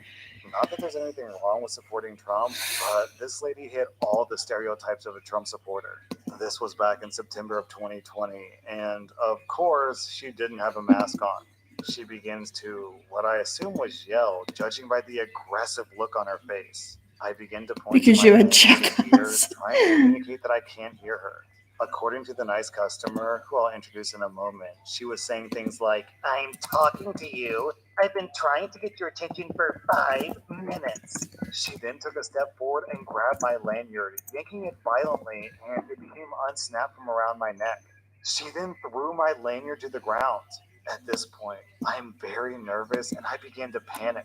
Not that there's anything wrong with supporting Trump, but this lady hit all the stereotypes of a Trump supporter. This was back in September of 2020, and of course, she didn't have a mask on. She begins to, what I assume was yell, judging by the aggressive look on her face. I begin to point Because to my you're a hands to the jackass. ears, trying to communicate that I can't hear her. According to the nice customer, who I'll introduce in a moment, she was saying things like, "I'm talking to you. I've been trying to get your attention for 5 minutes." She then took a step forward and grabbed my lanyard, yanking it violently, and it became unsnapped from around my neck. She then threw my lanyard to the ground. At this point, I'm very nervous and I began to panic.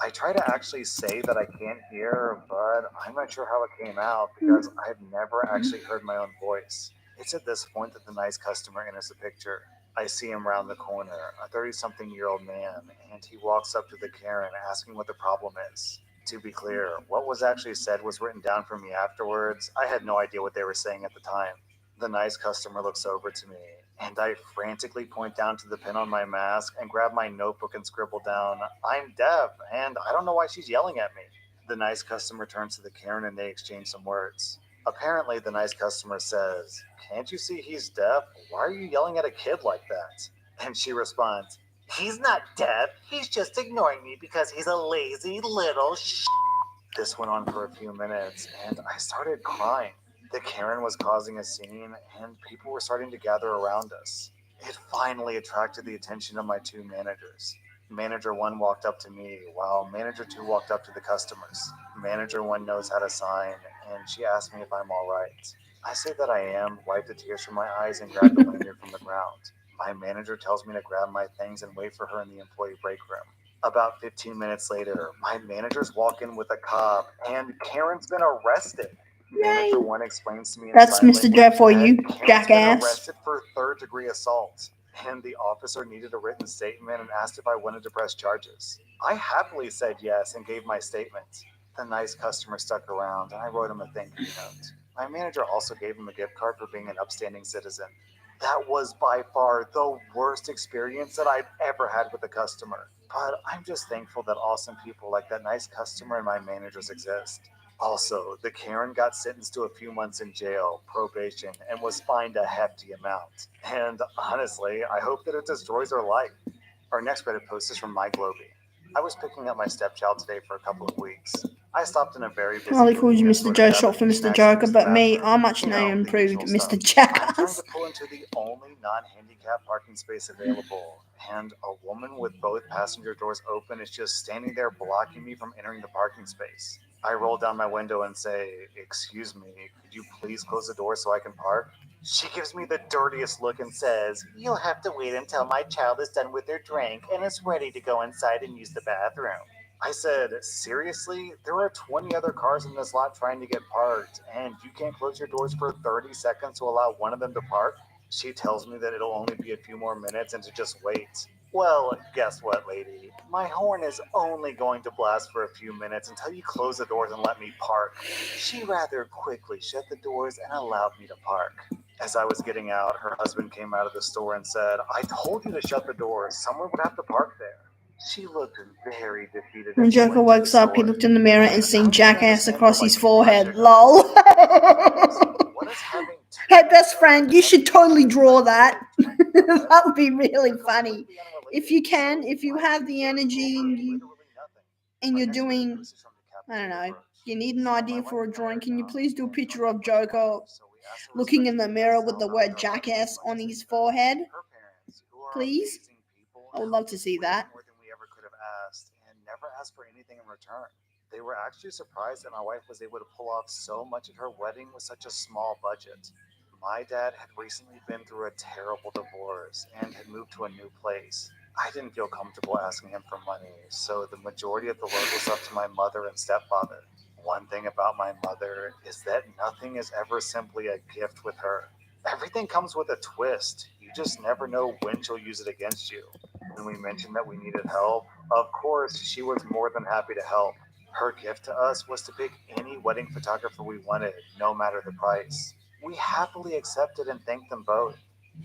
I try to actually say that I can't hear, but I'm not sure how it came out because I've never actually heard my own voice. It's at this point that the nice customer enters the picture. I see him round the corner, a 30-something-year-old man, and he walks up to the Karen asking what the problem is. To be clear, what was actually said was written down for me afterwards. I had no idea what they were saying at the time. The nice customer looks over to me, and I frantically point down to the pin on my mask and grab my notebook and scribble down, "I'm deaf, and I don't know why she's yelling at me." The nice customer turns to the Karen and they exchange some words. Apparently, the nice customer says, "Can't you see he's deaf? Why are you yelling at a kid like that?" And she responds, "He's not deaf. He's just ignoring me because he's a lazy little sh." This went on for a few minutes, and I started crying. The Karen was causing a scene, and people were starting to gather around us. It finally attracted the attention of my two managers. Manager 1 walked up to me, while Manager 2 walked up to the customers. Manager 1 knows how to sign, and she asked me if I'm alright. I say that I am, wipe the tears from my eyes, and grab the lanyard from the ground. My manager tells me to grab my things and wait for her in the employee break room. About 15 minutes later, my managers walk in with a cop, and Karen's been arrested. Manager 1 explains to me in That's sign Mr. Jeff for language you, that Karen's been jackass. arrested for third-degree assault, and the officer needed a written statement and asked if I wanted to press charges. I happily said yes and gave my statement. The nice customer stuck around, and I wrote him a thank you note. My manager also gave him a gift card for being an upstanding citizen. That was by far the worst experience that I've ever had with a customer. But I'm just thankful that awesome people like that nice customer and my managers exist. Also, the Karen got sentenced to a few months in jail, probation, and was fined a hefty amount. And honestly, I hope that it destroys her life. Our next Reddit post is from My Globey. I was picking up my stepchild today for a couple of weeks. I stopped in a very busy Well, he calls you convenience Mr. store to Joe, grab a short for few Mr. snacks and Joker, use the but me, bathroom. I'm much You now know, the improved usual Mr. stuff. I turned Jackass. to pull into the only non-handicapped parking space available, and a woman with both passenger doors open is just standing there blocking me from entering the parking space. I roll down my window and say, "Excuse me, could you please close the door so I can park?" She gives me the dirtiest look and says, "You'll have to wait until my child is done with their drink and is ready to go inside and use the bathroom." I said, "Seriously? There are 20 other cars in this lot trying to get parked, and you can't close your doors for 30 seconds to allow one of them to park?" She tells me that it'll only be a few more minutes and to just wait. Well, guess what, lady? My horn is only going to blast for a few minutes until you close the doors and let me park. She rather quickly shut the doors and allowed me to park. As I was getting out, her husband came out of the store and said, "I told you to shut the doors. Someone would have to park there." She looked very defeated. When As she Joker went to the wakes up, he store. looked in the mirror and And I seen don't really Jackass understand across the, his like, forehead. logic of Lol. this. What is having two Hey, best friend, you cars should totally draw that. unless That would be really they're funny. completely unrelated? If you can, So if you why have would the you start energy over and you literally nothing? and Our you're next Reddit doing, post is from I don't know, DiCaprio. you need an So my idea wife for a and I drawing, are can you young please do a and picture both of work from Joker home, so we asked a looking in the respected mirror guest with how the about we word throw a party Jackass for on to his take her. forehead? Her parents, who are Please? amazing people, I would love helped to us see way that. more than we ever could have asked, and never asked for anything in return. They were actually surprised that my wife was able to pull off so much at her wedding with such a small budget. My dad had recently been through a terrible divorce and had moved to a new place. I didn't feel comfortable asking him for money, so the majority of the load was up to my mother and stepfather. One thing about my mother is that nothing is ever simply a gift with her. Everything comes with a twist. You just never know when she'll use it against you. When we mentioned that we needed help, of course, she was more than happy to help. Her gift to us was to pick any wedding photographer we wanted, no matter the price. We happily accepted and thanked them both.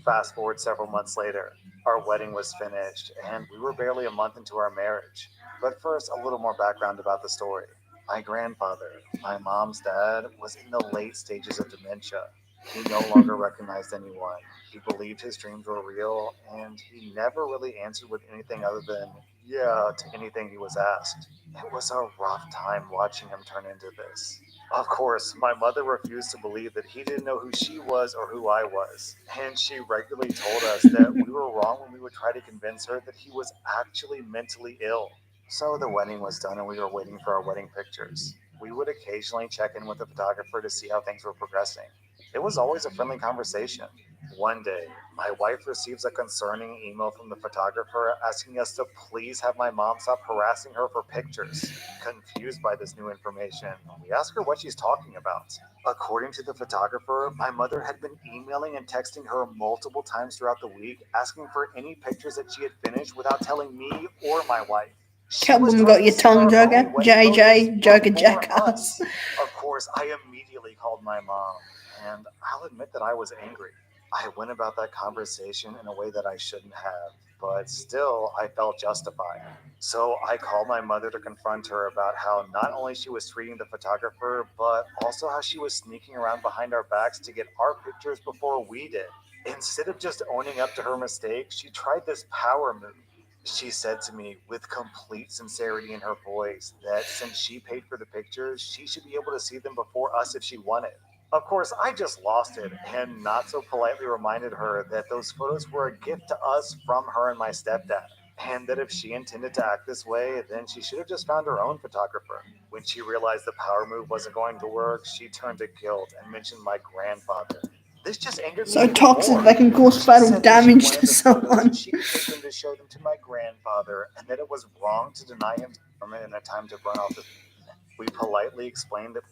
Fast forward several months later, our wedding was finished, and we were barely a month into our marriage. But first, a little more background about the story. My grandfather, my mom's dad, was in the late stages of dementia. He no longer recognized anyone. He believed his dreams were real, and he never really answered with anything other than, "yeah," to anything he was asked. It was a rough time watching him turn into this. Of course, my mother refused to believe that he didn't know who she was or who I was, and she regularly told us that we were wrong when we would try to convince her that he was actually mentally ill. So the wedding was done and we were waiting for our wedding pictures. We would occasionally check in with the photographer to see how things were progressing. It was always a friendly conversation. One day, my wife receives a concerning email from the photographer asking us to please have my mom stop harassing her for pictures. Confused by this new information, we ask her what she's talking about. According to the photographer, my mother had been emailing and texting her multiple times throughout the week asking for any pictures that she had finished without telling me or my wife. Catwoman got your tongue, Joker. JJ, Joker Jackass. Of course, I immediately called my mom, and I'll admit that I was angry. I went about that conversation in a way that I shouldn't have, but still, I felt justified. So I called my mother to confront her about how not only she was treating the photographer, but also how she was sneaking around behind our backs to get our pictures before we did. Instead of just owning up to her mistake, she tried this power move. She said to me with complete sincerity in her voice that since she paid for the pictures, she should be able to see them before us if she wanted. Of course, I just lost it and not so politely reminded her that those photos were a gift to us from her and my stepdad, and that if she intended to act this way, then she should have just found her own photographer. When she realized the power move wasn't going to work, she turned to guilt and mentioned my grandfather. This just angered me So even toxic more. they can cause She fatal said that she damage wanted to the photos and someone. she could take them to show them to my grandfather, and that it was wrong to deny him government in a time to burn off the. We politely explained that.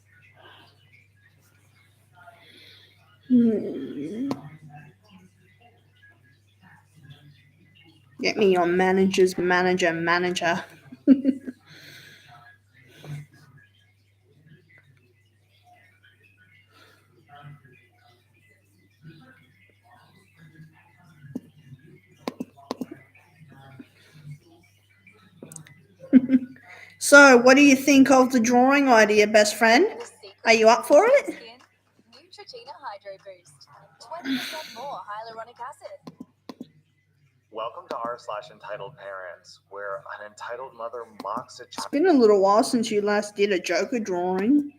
Get me your manager's manager. So, what do you think of the drawing idea, best friend? Are you up for it? Neutrogena Hydro Boost. 20% more hyaluronic acid. Welcome to r/entitled parents, where an entitled mother mocks a It's been a little while since you last did a Joker drawing.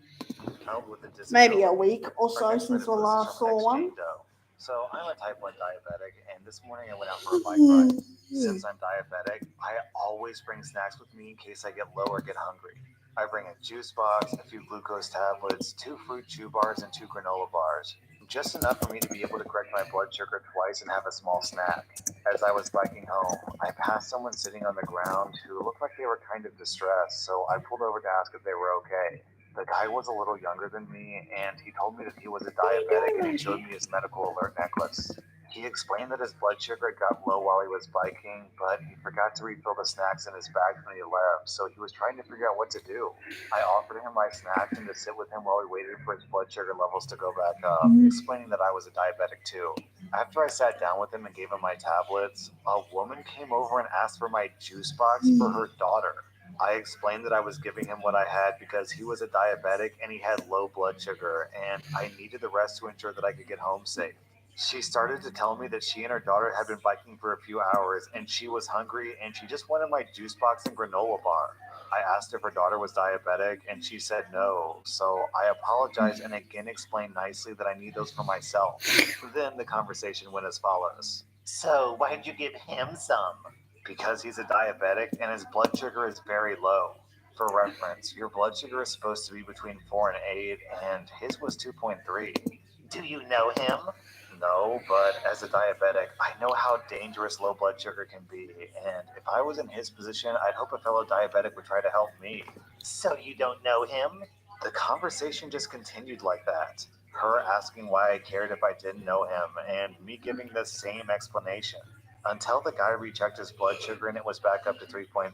child with a disability. Maybe a week or Our so next since we Reddit post is last from saw one. XJ Doe. So I'm a type 1 diabetic, and this morning I went out for a bike ride. Since I'm diabetic, I always bring snacks with me in case I get low or get hungry. I bring a juice box, a few glucose tablets, 2 fruit chew bars, and 2 granola bars. Just enough for me to be able to correct my blood sugar twice and have a small snack. As I was biking home, I passed someone sitting on the ground who looked like they were kind of distressed, so I pulled over to ask if they were okay. The guy was a little younger than me, and he told me that he was a diabetic and he showed me his medical alert necklace. He explained that his blood sugar got low while he was biking, but he forgot to refill the snacks in his bag when he left, so he was trying to figure out what to do. I offered him my snacks and to sit with him while we waited for his blood sugar levels to go back up, explaining that I was a diabetic too. After I sat down with him and gave him my tablets, a woman came over and asked for my juice box for her daughter. I explained that I was giving him what I had because he was a diabetic and he had low blood sugar, and I needed the rest to ensure that I could get home safe. She started to tell me that she and her daughter had been biking for a few hours and she was hungry and she just wanted my juice box and granola bar. I asked if her daughter was diabetic and she said no, so I apologized and again explained nicely that I need those for myself. Then the conversation went as follows. So, why did you give him some? Because he's a diabetic and his blood sugar is very low. For reference, your blood sugar is supposed to be between 4 and 8, and his was 2.3. Do you know him? No, but as a diabetic, I know how dangerous low blood sugar can be, and if I was in his position, I'd hope a fellow diabetic would try to help me. So you don't know him? The conversation just continued like that. Her asking why I cared if I didn't know him, and me giving the same explanation. Until the guy rechecked his blood sugar and it was back up to 3.5.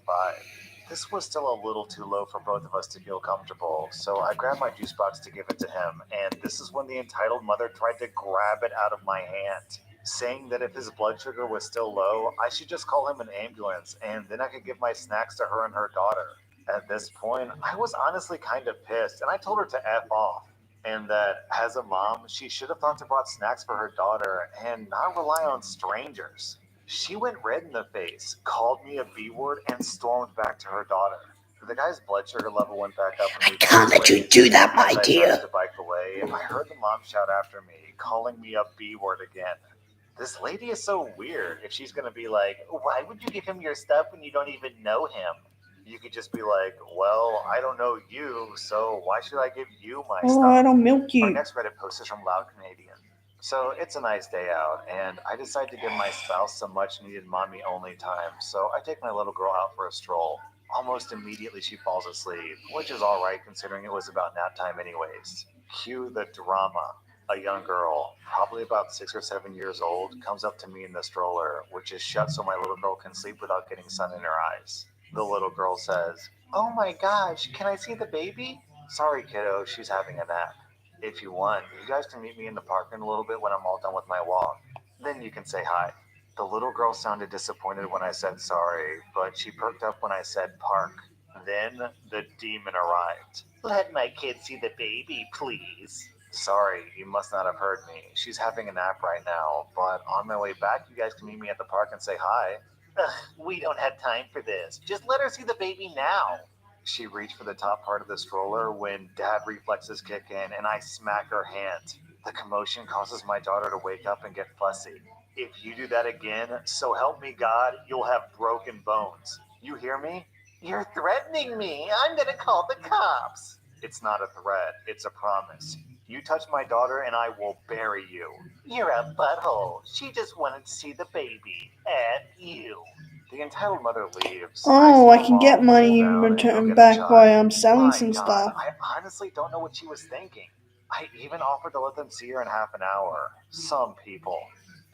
This was still a little too low for both of us to feel comfortable, so I grabbed my juice box to give it to him, and this is when the entitled mother tried to grab it out of my hand, saying that if his blood sugar was still low, I should just call him an ambulance, and then I could give my snacks to her and her daughter. At this point, I was honestly kind of pissed, and I told her to F off. And that, as a mom, she should have thought to brought snacks for her daughter and not rely on strangers. She went red in the face, called me a B word, and stormed back to her daughter. The guy's blood sugar level went back up. I can't let you do that, my As I dear. started to bike away, I heard the mom shout after me, calling me a B word again. This lady is so weird. If she's gonna be like, why would you give him your stuff when you don't even know him? You could just be like, well, I don't know you, so why should I give you my stuff? I don't milk Our you. next Reddit post is from Loud Canadian. So it's a nice day out, and I decide to give my spouse some much needed mommy only time, so I take my little girl out for a stroll. Almost immediately she falls asleep, which is alright considering it was about nap time anyways. Cue the drama. A young girl, probably about 6 or 7 years old, comes up to me in the stroller, which is shut so my little girl can sleep without getting sun in her eyes. The little girl says, "Oh my gosh, can I see the baby?" "Sorry, kiddo, she's having a nap. If you want, you guys can meet me in the park in a little bit when I'm all done with my walk. Then you can say hi." The little girl sounded disappointed when I said sorry, but she perked up when I said park. Then the demon arrived. "Let my kid see the baby, please." "Sorry, you must not have heard me. She's having a nap right now, but on my way back, you guys can meet me at the park and say hi." "Ugh, we don't have time for this. Just let her see the baby now." She reached for the top part of the stroller when dad reflexes kick in and I smack her hand. The commotion causes my daughter to wake up and get fussy. "If you do that again, so help me God, you'll have broken bones. You hear me?" "You're threatening me. I'm gonna call the cops." "It's not a threat, it's a promise. You touch my daughter and I will bury you." "You're a butthole. She just wanted to see the baby. At you." The entitled mother leaves. Oh, I see can mom get money roll in down and go return get a back child. by selling My some God, stuff. I honestly don't know what she was thinking. I even offered to let them see her in half an hour. Some people.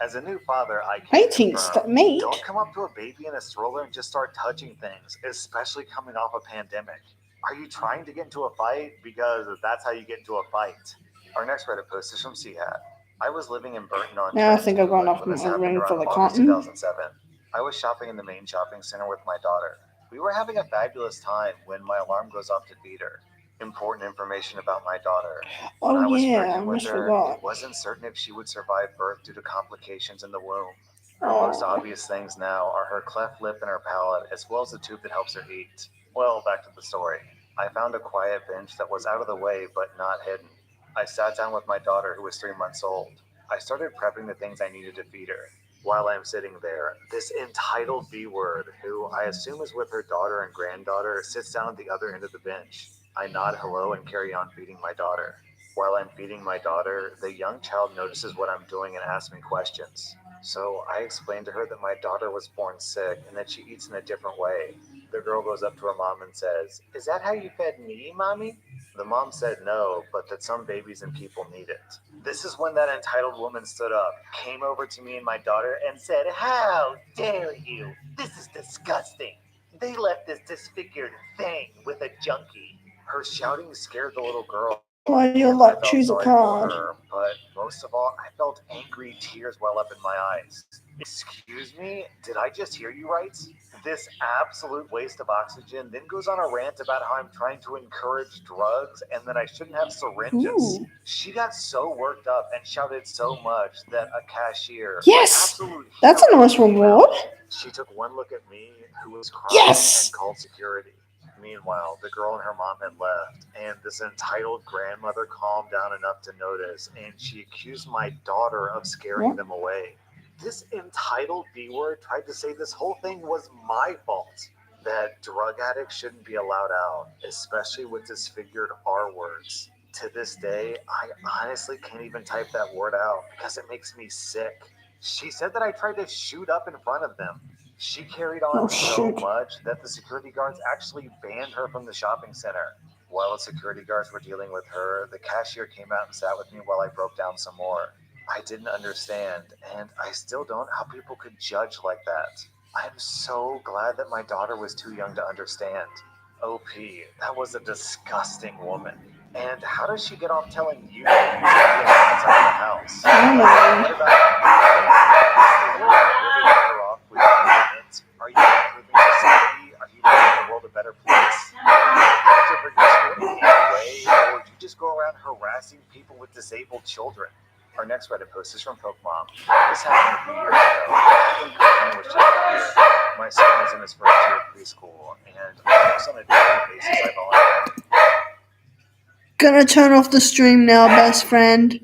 As a new father, I can confirm, Mate. don't come up to a baby in a stroller and just start touching things, especially coming off a pandemic. Are you trying to get into a fight? Because that's how you get into a fight. Our next Reddit post is from Seahat. I was living in Burton on Now I Trent, think I've gone England off when this my happened ring for around the August cotton. 2007. I was shopping in the main shopping center with my daughter. We were having a fabulous time when my alarm goes off to feed her. Important information about my daughter. When Oh I was yeah, I pregnant with almost her, forgot. it wasn't certain if she would survive birth due to complications in the womb. Her Oh. most obvious things now are her cleft lip and her palate, as well as the tube that helps her eat. Well, back to the story. I found a quiet bench that was out of the way but not hidden. I sat down with my daughter, who was 3 months old. I started prepping the things I needed to feed her. While I'm sitting there, this entitled B word, who I assume is with her daughter and granddaughter, sits down at the other end of the bench. I nod hello and carry on feeding my daughter. While I'm feeding my daughter, the young child notices what I'm doing and asks me questions. So I explained to her that my daughter was born sick and that she eats in a different way. The girl goes up to her mom and says, "Is that how you fed me, Mommy?" The mom said no, but that some babies and people need it. This is when that entitled woman stood up, came over to me and my daughter, and said, "How dare you? This is disgusting. They left this disfigured thing with a junkie." Her shouting scared the little girl. Well, you'll And I like felt choose a sorry card. for her, but most of all, I felt angry tears well up in my eyes. "Excuse me, did I just hear you right?" This absolute waste of oxygen then goes on a rant about how I'm trying to encourage drugs and that I shouldn't have syringes. Ooh. She got so worked up and shouted so much that a cashier, Yes! my absolute That's a hero, nice came reward. out. She took one look at me, who was crying, Yes! and called security. Meanwhile, the girl and her mom had left, and this entitled grandmother calmed down enough to notice, and she accused my daughter of scaring them away. This entitled B word tried to say this whole thing was my fault. That drug addicts shouldn't be allowed out, especially with disfigured R words. To this day, I honestly can't even type that word out because it makes me sick. She said that I tried to shoot up in front of them. She carried on so much that the security guards actually banned her from the shopping center. While the security guards were dealing with her, the cashier came out and sat with me while I broke down some more. I didn't understand, and I still don't, how people could judge like that. I'm so glad that my daughter was too young to understand. OP, that was a disgusting woman. And how does she get off telling you that you should be outside the house? What about is the world really better off with you in it? Are you improving society? Are you making the world a better place? To bring this in any way, or do you just go around harassing people with disabled children? Our next Reddit post is from Pokemon. This happened a few years ago. When Pokemon was just a year. My son was in his first year of preschool, and almost on a daily basis I volunteered. Gonna turn off the stream now, best friend.